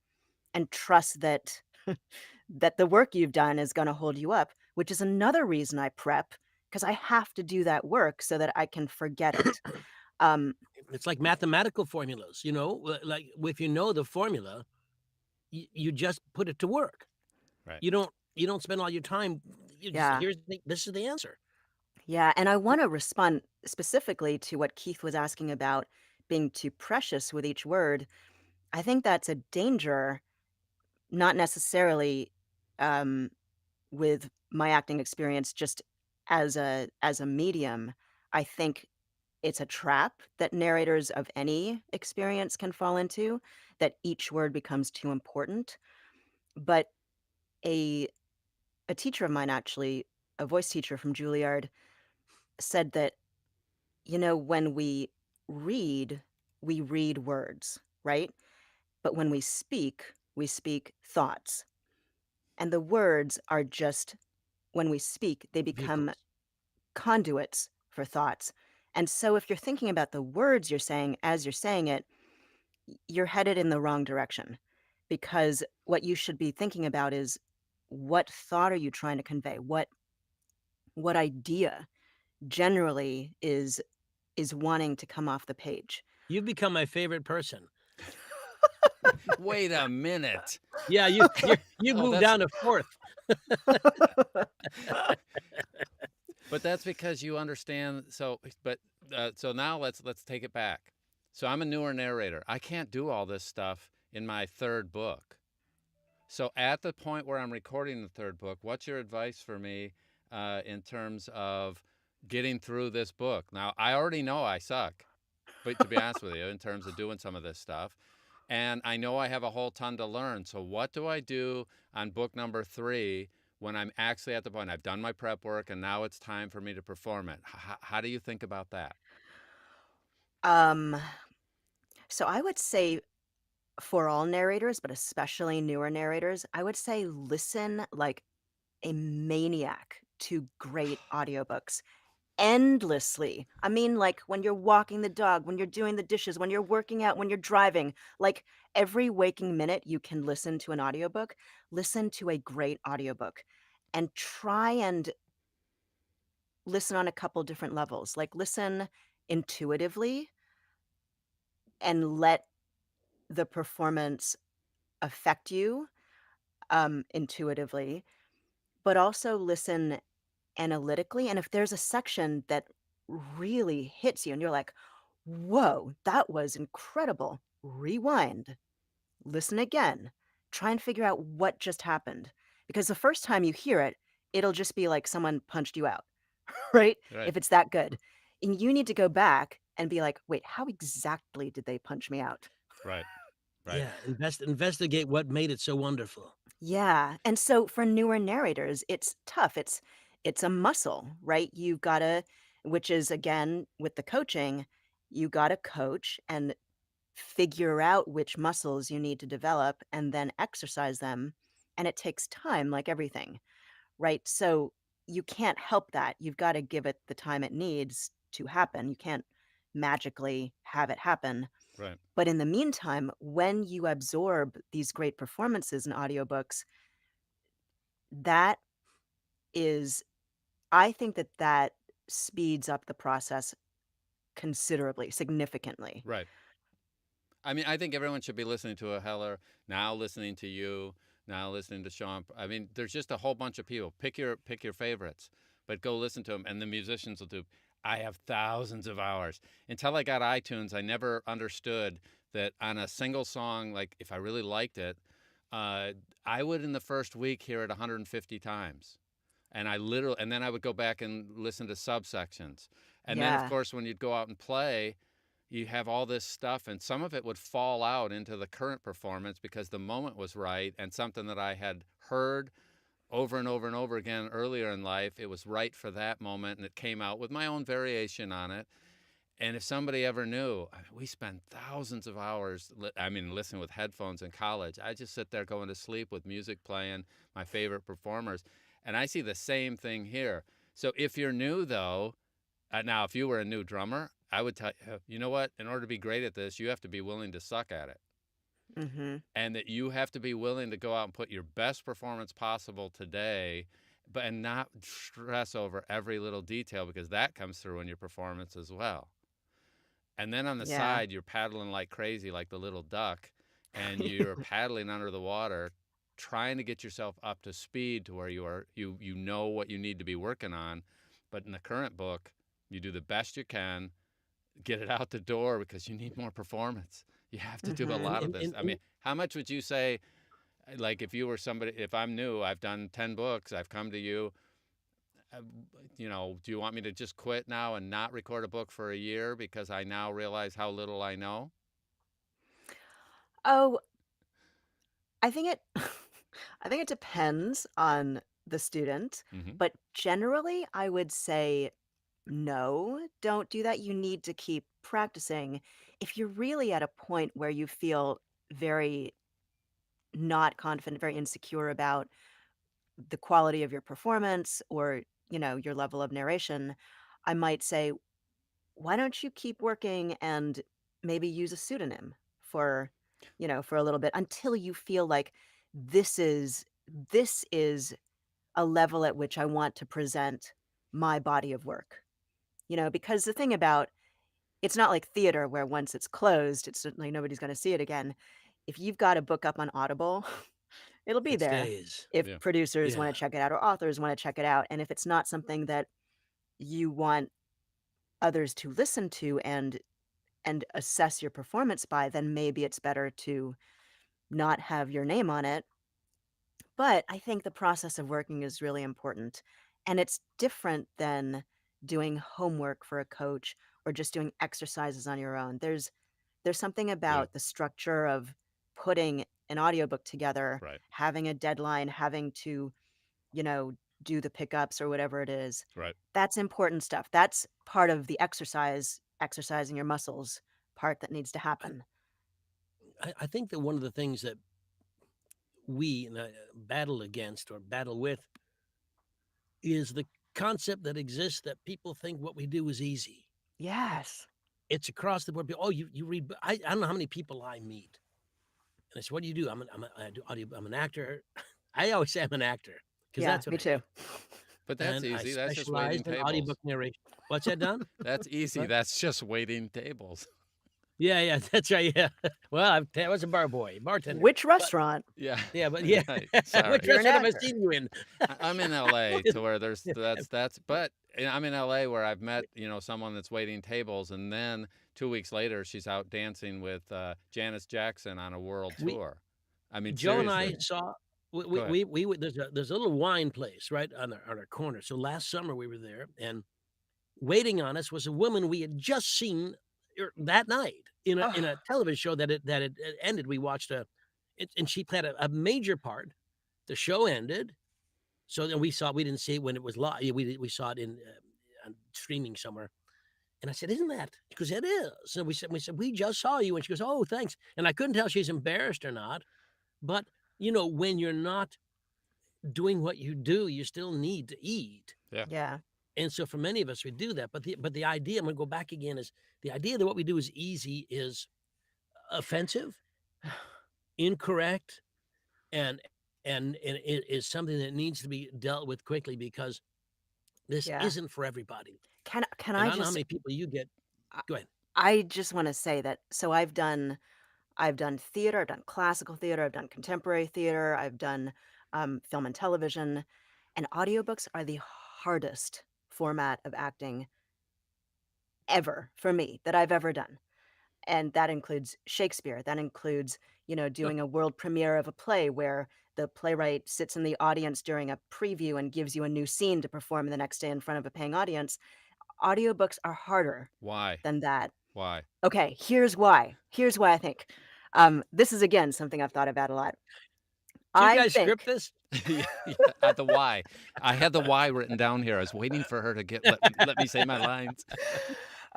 and trust that that the work you've done is gonna hold you up, which is another reason I prep, because I have to do that work so that I can forget it. Um, It's like mathematical formulas, like if you know the formula, you just put it to work. Right. You don't spend all your time. You just yeah, this is the answer. yeah, and I wanna respond specifically to what Keith was asking about being too precious with each word. I think that's a danger, not necessarily, um, with my acting experience just as a medium. I think it's a trap that narrators of any experience can fall into, that each word becomes too important. But a a teacher of mine actually, a voice teacher from Juilliard, said that, when we read, we read words, right? But when we speak thoughts. And the words are just, when we speak, they become Vehicles. conduits for thoughts. And so if you're thinking about the words you're saying as you're saying it, you're headed in the wrong direction, because what you should be thinking about is, what thought are you trying to convey? What idea generally is wanting to come off the page? You've become my favorite person. Wait a minute. Yeah, you've Oh, moved that's down to fourth. but that's because you understand. So now let's take it back. So I'm a newer narrator. I can't do all this stuff in my third book. So at the point where I'm recording the third book, what's your advice for me in terms of getting through this book? Now, I already know I suck, but to be honest with you, in terms of doing some of this stuff, and I know I have a whole ton to learn. So what do I do on book number 3 when I'm actually at the point I've done my prep work and now it's time for me to perform it? How do you think about that? Um, so I would say, for all narrators, but especially newer narrators, I would say listen like a maniac to great audiobooks endlessly. I mean, like when you're walking the dog, when you're doing the dishes, when you're working out, when you're driving, like every waking minute you can listen to an audiobook, listen to a great audiobook and try and listen on a couple different levels. Like listen intuitively and let the performance affect you intuitively, but also listen analytically. And if there's a section that really hits you and you're like, whoa, that was incredible, rewind, listen again, try and figure out what just happened. Because the first time you hear it, it'll just be like someone punched you out, right? Right, If it's that good. And you need to go back and be like, wait, how exactly did they punch me out? right, right, Yeah, investigate what made it so wonderful. Yeah, and so for newer narrators, it's tough. It's a muscle, right? You've gotta, which is again with the coaching, you gotta coach and figure out which muscles you need to develop and then exercise them. And it takes time, like everything, right? So you can't help that. You've got to give it the time it needs to happen. You can't magically have it happen. right, But in the meantime, when you absorb these great performances in audiobooks, that is, I think that that speeds up the process considerably, significantly. right. I mean, I think everyone should be listening to a Heller, now listening to you, now listening to Sean. I mean, there's just a whole bunch of people. Pick your favorites, but go listen to them, and the musicians will do. I have thousands of hours. Until I got iTunes, I never understood that on a single song, like if I really liked it, uh, I would in the first week hear it 150 times. And then I would go back and listen to subsections. And then, of Yeah. course, when you'd go out and play, you have all this stuff, and some of it would fall out into the current performance because the moment was right and something that I had heard over and over and over again earlier in life. It was right for that moment, and it came out with my own variation on it. And if somebody ever knew, we spend thousands of hours, listening with headphones in college. I just sit there going to sleep with music playing, my favorite performers. And I see the same thing here. So if you're new, though, now if you were a new drummer, I would tell you, you know what? In order to be great at this, you have to be willing to suck at it. Mhm. And that you have to be willing to go out and put your best performance possible today, and not stress over every little detail, because that comes through in your performance as well. And then on the Yeah. side, you're paddling like crazy, like the little duck, and you're paddling under the water, trying to get yourself up to speed to where you know what you need to be working on. But in the current book, you do the best you can, get it out the door because you need more performance. You have to do a Mhm. lot of this. I mean, how much would you say, like if you were somebody, if I'm new, I've done 10 books, I've come to you, uh, do you want me to just quit now and not record a book for a year because I now realize how little I know? Oh, I think it I think it depends on the student, Hmm. but generally I would say No, don't do that. You need to keep practicing. If you're really at a point where you feel very not confident, very insecure about the quality of your performance or, your level of narration, I might say, why don't you keep working and maybe use a pseudonym for, for a little bit until you feel like this is this is a level at which I want to present my body of work. Because the thing about it's not like theater where once it's closed, it's like nobody's going to see it again. If you've got a book up on Audible, it'll be It there stays. if Yeah. producers want Yeah. to check it out or authors want to check it out. And if it's not something that you want others to listen to and assess your performance by, then maybe it's better to not have your name on it. But I think the process of working is really important, and it's different than doing homework for a coach or just doing exercises on your own. There's something Yeah. about the structure of putting an audiobook together, Right. having a deadline, having to, you know, do the pickups or whatever it is. Right. That's important stuff. That's part of the exercising your muscles part that needs to I, happen. I think that one of the things that we battle against or battle with is the concept that exists that people think what we do is easy. Yes. It's across the board. Oh, you read. I don't know how many people I meet, and I say, "What do you do?" I do audio. I'm an actor. I always say I'm an actor because Yeah, that's what me I too. do, But that's and I easy. That's just specialize waiting in tables. audiobook narration. What's that done? That's easy. What? That's just waiting tables. Yeah, yeah, that's right. Yeah. Well, I was a bartender, Which but restaurant? Yeah. yeah, but yeah. Right. Which Sorry. You're an restaurant have I actor. seen you in? I'm in LA to where there's that's but I'm in LA where I've met, someone that's waiting tables and then 2 weeks later she's out dancing with Janice Jackson on a world We tour. I mean, Joe and I seriously. saw Go ahead. there's a little wine place right on our corner. So last summer we were there, and waiting on us was a woman we had just seen that night Oh, in a television show that it ended. We watched and she played a major part. The show ended, so then we didn't see it when it was live. We saw it in on streaming somewhere. And I said, "Isn't that?" She goes, "It is." So we said, "We just saw you," and she goes, "Oh, thanks." And I couldn't tell if she's embarrassed or not, but when you're not doing what you do, you still need to eat. Yeah. yeah. And so for many of us, we do that. But the idea, I'm going to go back again, is the idea that what we do is easy is offensive, incorrect, and and it is something that needs to be dealt with quickly because this Yeah. isn't for everybody. Can And I I don't know how just many people you get. I Go ahead. I just wanna say that so I've done theater, I've done classical theater, I've done contemporary theater, I've done, film and television, and audiobooks are the hardest format of acting ever for me that I've ever done. And that includes Shakespeare. That includes, doing a world premiere of a play where the playwright sits in the audience during a preview and gives you a new scene to perform the next day in front of a paying audience. Audiobooks are harder Why? than that. Why? Okay, here's why. Here's why I think. This is again something I've thought about a lot. Do you I guys script think this? Yeah, at the why. I had the why written down here. I was waiting for her to let me say my lines.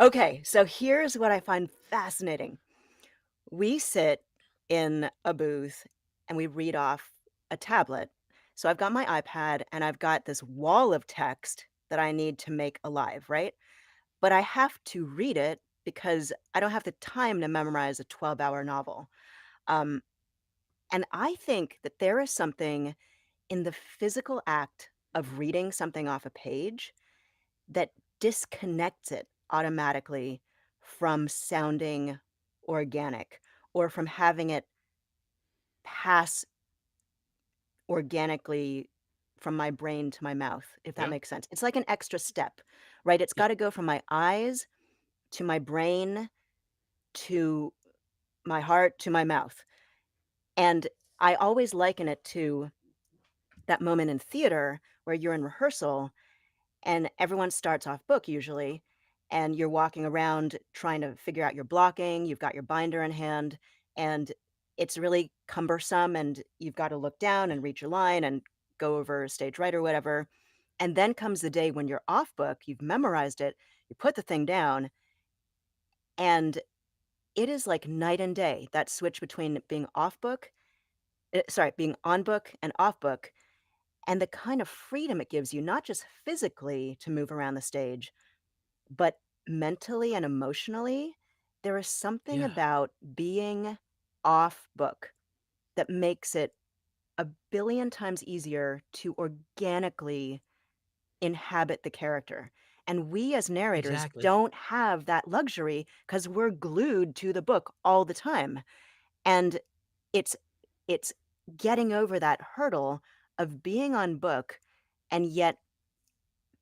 okay, so here's what I find fascinating. We sit in a booth and we read off a tablet. So I've got my iPad and I've got this wall of text that I need to make alive, right? But I have to read it because I don't have the time to memorize a 12-hour novel. Um, and I think that there is something in the physical act of reading something off a page that disconnects it automatically from sounding organic or from having it pass organically from my brain to my mouth, if that Yeah. makes sense. It's like an extra step, right? It's Yeah. got to go from my eyes to my brain to my heart to my mouth. And I always liken it to that moment in theater where you're in rehearsal and everyone starts off book usually, and you're walking around trying to figure out your blocking, you've got your binder in hand, and it's really cumbersome, and you've got to look down and read your line and go over stage right or whatever. And then comes the day when you're off book, you've memorized it, you put the thing down, and it is like night and day, that switch between being off book sorry, being on book and off book, and the kind of freedom it gives you, not just physically to move around the stage, but mentally and emotionally. There is something Yeah, about being off book that makes it a billion times easier to organically inhabit the character. And we as narrators exactly. don't have that luxury because we're glued to the book all the time. And it's it's getting over that hurdle of being on book and yet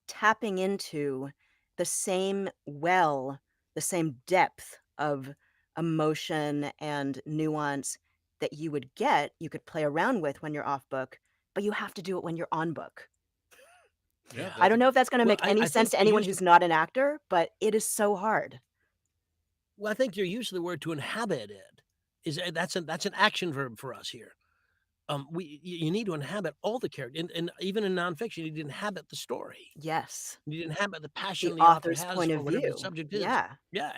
tapping into the same well, the same depth of emotion and nuance that you could play around with when you're off book, but you have to do it when you're on book. Yeah, Yeah. I that's don't know if that's gonna Well, make any I sense think to they're anyone using who's not an actor, but it is so hard. well, I think they're using the word to inhabit it. That's an action verb for us here. You need to inhabit all the character, and even in nonfiction, you need to inhabit the story. Yes. You need to inhabit the The passion the author author's has point for of whatever the view. subject is. Yeah. Yeah,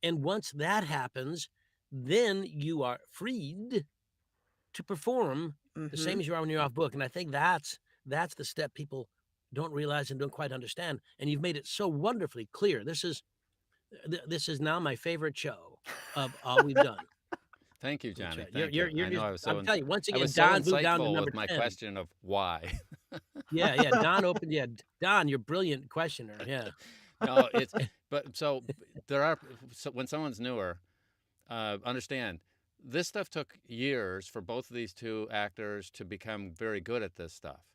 and once that happens, then you are freed to perform the same Mhm. as you are when you're off book, and I think that's the step people don't realize and don't quite understand, and you've made it so wonderfully clear. This is now my favorite show of all we've done. Thank you, That's Johnny. right. Thank you. You're I know just I was so I'm telling you, once I again, was so Don moved down to insightful number with my 10. question of why. Yeah, yeah, Don opened yeah, Don, you're brilliant questioner, yeah. No, it's but so there are so when someone's newer, understand this stuff took years for both of these two actors to become very good at this stuff.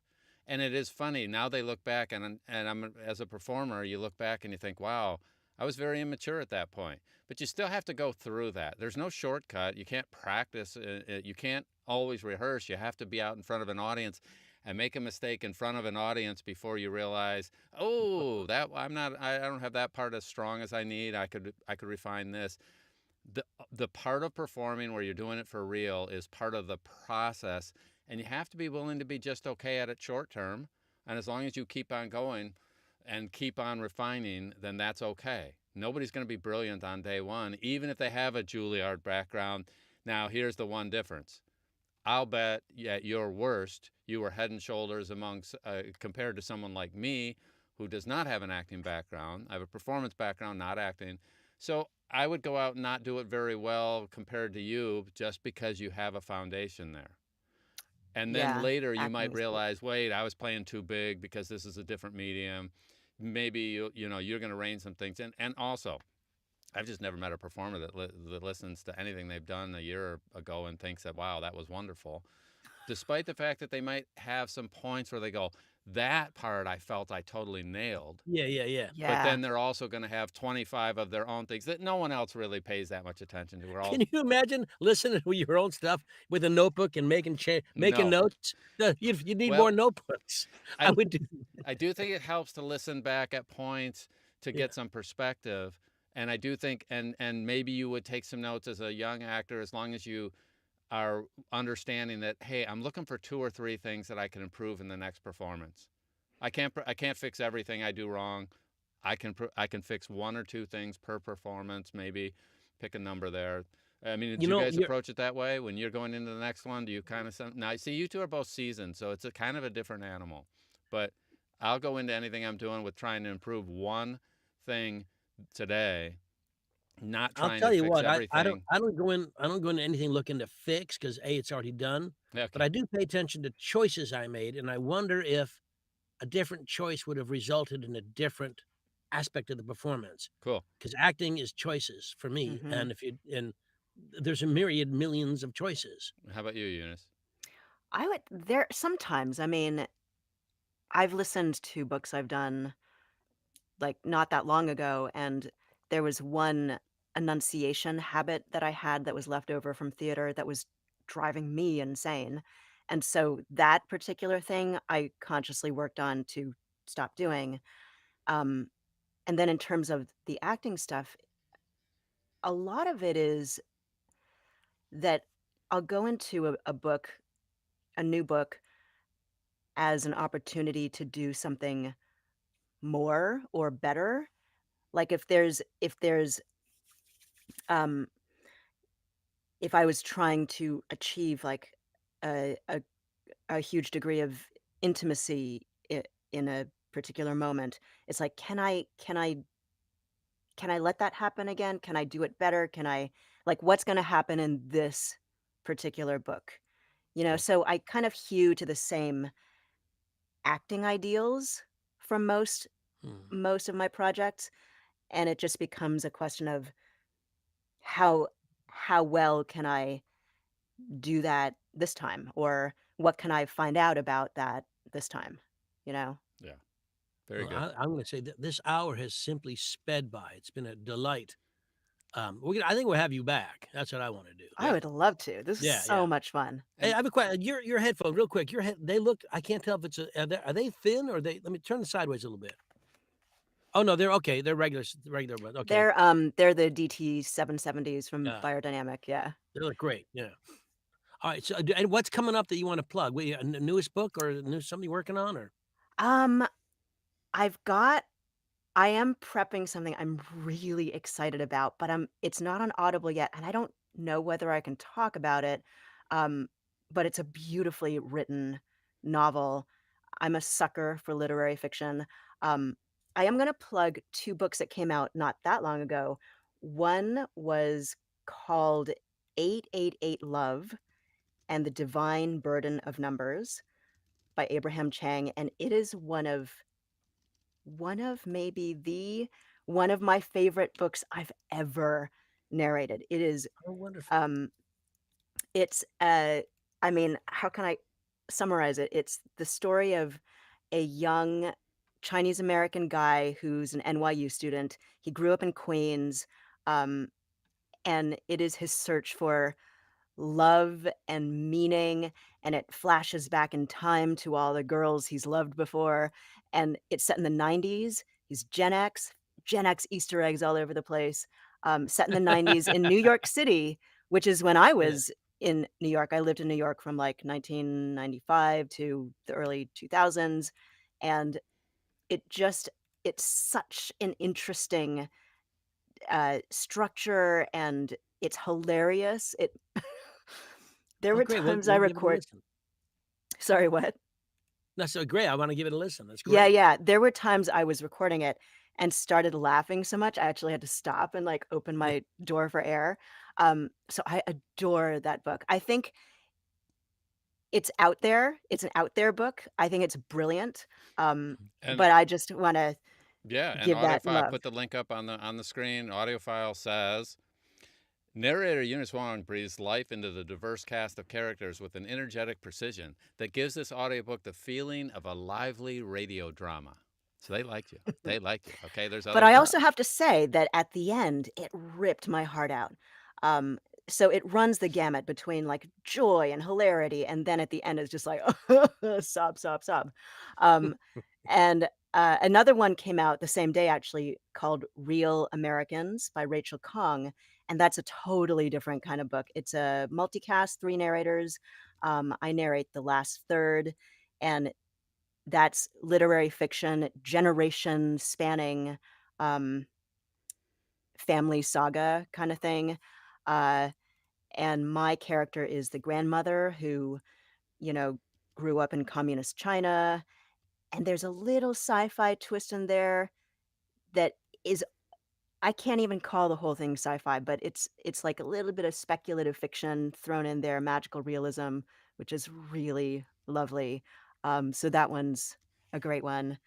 And it is funny now they look back and I'm as a performer, you look back and you think, wow, I was very immature at that point. But you still have to go through that. There's no shortcut. You can't practice. You can't always rehearse. You have to be out in front of an audience and make a mistake in front of an audience before you realize, oh, that I'm not. I don't have that part as strong as I need. I could refine this. The part of performing where you're doing it for real is part of the process, and you have to be willing to be just okay at it short term. And as long as you keep on going and keep on refining, then that's okay. Nobody's going to be brilliant on day one, even if they have a Juilliard background. Now, here's the one difference. I'll bet at your worst, you were head and shoulders amongst compared to someone like me, who does not have an acting background. I have a performance background, not acting. So I would go out and not do it very well compared to you, just because you have a foundation there. And then Yeah. later you Acting might is huge. realize, wait, I was playing too big because this is a different medium. Maybe you're going to rein some things in. And also, I've just never met a performer that listens to anything they've done a year ago and thinks that, wow, that was wonderful, despite the fact that they might have some points where they go, that part I felt I totally nailed. Yeah, yeah, yeah. But Yeah. then they're also going to have 25 of their own things that no one else really pays that much attention to. We're all Can you imagine listening to your own stuff with a notebook and making no. notes? You'd need Well, more notebooks. I I would do I do think it helps to listen back at points to yeah. get some perspective. And I do think and maybe you would take some notes as a young actor, as long as you are understanding that, hey, I'm looking for 2 or 3 things that I can improve in the next performance. I can't fix everything I do wrong. I can fix 1 or 2 things per performance, maybe pick a number there. I mean, You do you know, guys you're approach it that way when you're going into the next one? Do you kind of now? See, you two are both seasoned, so it's a kind of a different animal. But I'll go into anything I'm doing with trying to improve one thing today, not I'll trying to tell you fix what, everything. I don't go into anything looking to fix because A, it's already done, but Okay, I do pay attention to choices I made, and I wonder if a different choice would have resulted in a different aspect of the performance. cool. Because acting is choices for me, Mhm. and if you and there's a myriad millions of choices. How about you, Eunice? I would there sometimes, I mean, I've listened to books I've done, like, not that long ago, and there was one enunciation habit that I had that was left over from theater that was driving me insane, and so that particular thing, I consciously worked on to stop doing, um, and then in terms of the acting stuff, a lot of it is that I'll go into a book, a new book, as an opportunity to do something more or better. Like um if I was trying to achieve like a a huge degree of intimacy in a particular moment, it's like, can I let that happen again? Can I do it better? Can I, like, what's going to happen in this particular book? Cool. So I kind of hew to the same acting ideals from Hmm. most of my projects, and it just becomes a question of how how well can I do that this time, or what can I find out about that this time, you know? Yeah. Very Well, good. I'm going to say that this hour has simply sped by. It's been a delight. I think we'll have you back. That's what I want to do. I Yeah. would love to. This is Yeah, so yeah. much fun. Hey, And I have a question. Your headphone, real quick. They look. I can't tell if it's are they thin or they. Let me turn them sideways a little bit. Oh no, they're okay. They're regular ones. Okay. They're the DT 770s from Yeah, Biodynamic, yeah. they look great. Yeah. All right. So, and what's coming up that you want to plug? Newest book or something you're working on or? Um, I've got I am prepping something I'm really excited about, but it's not on Audible yet, and I don't know whether I can talk about it. Um, but it's a beautifully written novel. I'm a sucker for literary fiction. Um, I am going to plug two books that came out not that long ago. One was called 888 Love and the Divine Burden of Numbers by Abraham Chang, and it is maybe the one of my favorite books I've ever narrated. It is, Oh, wonderful. um, it's, I mean, how can I summarize it? It's the story of a young Chinese American guy who's an NYU student. He grew up in Queens, um, and it is his search for love and meaning, and it flashes back in time to all the girls he's loved before, and it's set in the '90s. He's Gen X Easter eggs all over the place, set in the '90s in New York City, which is when I Yeah. was in New York. I lived in New York from, like, 1995 to the early 2000s, and it just it's such an interesting, structure, and it's hilarious. It there Oh, were great. times I We'll give it a record listen. sorry, what? That's so great. I want to give it a listen. That's Yeah, great. yeah, there were times I was recording it and started laughing so much, I actually had to stop and, like, open my door for air. So I adore that book. I think it's out there. It's an out there book. I think it's brilliant, and but I just wanna yeah, and give that audiophile. I love. put the link up on the screen. Audiophile says narrator Eunice Wong breathes life into the diverse cast of characters with an energetic precision that gives this audiobook the feeling of a lively radio drama. So they liked you. They liked you. Okay, there's But others I that. also have to say that at the end, it ripped my heart out. Um, so it runs the gamut between, like, joy and hilarity, and then at the end, it's just like, sob, sob, sob. Um, and, another one came out the same day, actually, called Real Americans by Rachel Kong, and that's a totally different kind of book. It's a multicast, 3 narrators. I narrate the last third, and that's literary fiction, generation spanning, um, family saga kinda thing, uh, and my character is the grandmother who, you know, grew up in communist China, and there's a little sci-fi twist in there that is I can't even call the whole thing sci-fi, but it's like a little bit of speculative fiction thrown in there, magical realism, which is really lovely. So that one's a great one.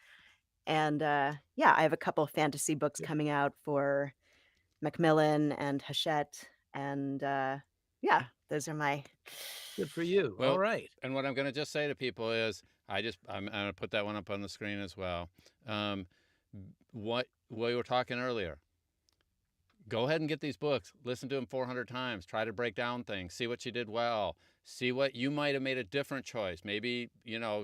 And, yeah, I have a couple fantasy books Good, coming out for Macmillan and Hachette, and, yeah, those are my good for you. All Well, right. and what I'm going to just say to people is, I'm going to put that one up on the screen as well. Um, what we were talking earlier. Go ahead and get these books. Listen to them 400 times. Try to break down things. See what she did well. See what you might have made a different choice. Maybe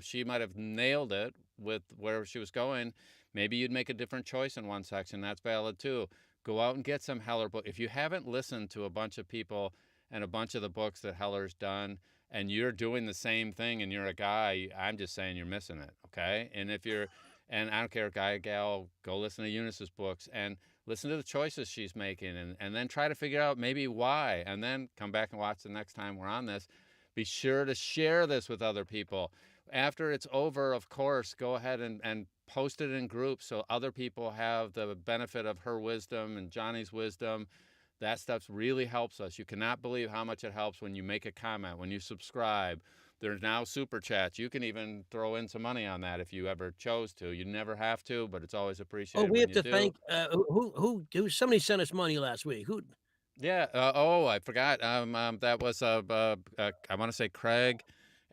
she might have nailed it with where she was going. Maybe you'd make a different choice in one section. That's valid too. Go out and get some Heller book. If you haven't listened to a bunch of people and a bunch of the books that Heller's done, and you're doing the same thing and you're a guy, I'm just saying you're missing it, okay? And if you're, and I don't care, guy, gal, go listen to Eunice's books and listen to the choices she's making, and then try to figure out maybe why, and then come back and watch the next time we're on this. Be sure to share this with other people. After it's over, of course, go ahead and post it in groups so other people have the benefit of her wisdom and Johnny's wisdom. That stuff really helps us. You cannot believe how much it helps when you make a comment, when you subscribe. There's now super chats. You can even throw in some money on that if you ever chose to. You never have to, but it's always Oh, appreciated we when have you to do. thank who somebody sent us money last week. Who? Yeah. Oh, I forgot. That was I want to say Craig,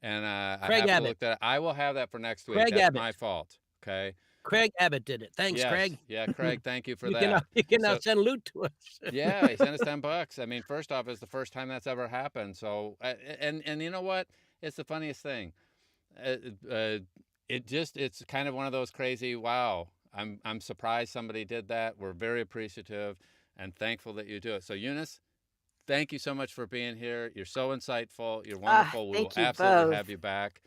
and I Craig have to Abbott. look that. I will have that for next week. Craig That's Abbott. my fault. Okay. Craig Abbott did it. Thanks, Yes. Craig. Yeah, Craig. Thank you for You that. can now So send loot to us. yeah, he sent us $10. I mean, first off, it's the first time that's ever happened. So and you know what? It's the funniest thing. It's kind of one of those crazy. Wow. I'm surprised somebody did that. We're very appreciative and thankful that you do it. So Eunice, thank you so much for being here. You're so insightful. You're wonderful. We will Thank you absolutely both. have you back.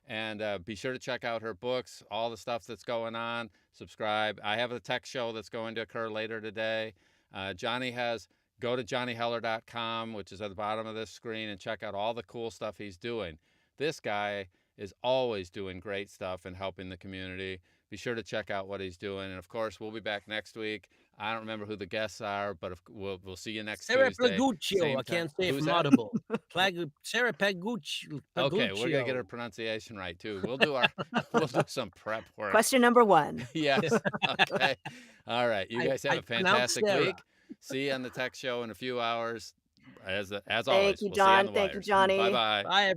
And be sure to check out her books, all the stuff that's going on. Subscribe. I have a tech show that's going to occur later today. Johnny has, go to johnnyheller.com, which is at the bottom of this screen, and check out all the cool stuff he's doing. This guy is always doing great stuff and helping the community. Be sure to check out what he's doing. And of course, we'll be back next week. I don't remember who the guests are, but we'll see you next Sarah Tuesday. Plaguccio. Same I can't time. say it Who's from that? Audible. Sarah Paguccio. Okay, we're gonna get her pronunciation right too. We'll do some prep work. Question number 1. Yes. Okay. All right. You guys have a pronounced fantastic Sarah. week. See you on the tech show in a few hours. As always, Thank you, we'll see you on John. the Thank you, wires. Johnny. Bye-bye. Bye, everybody.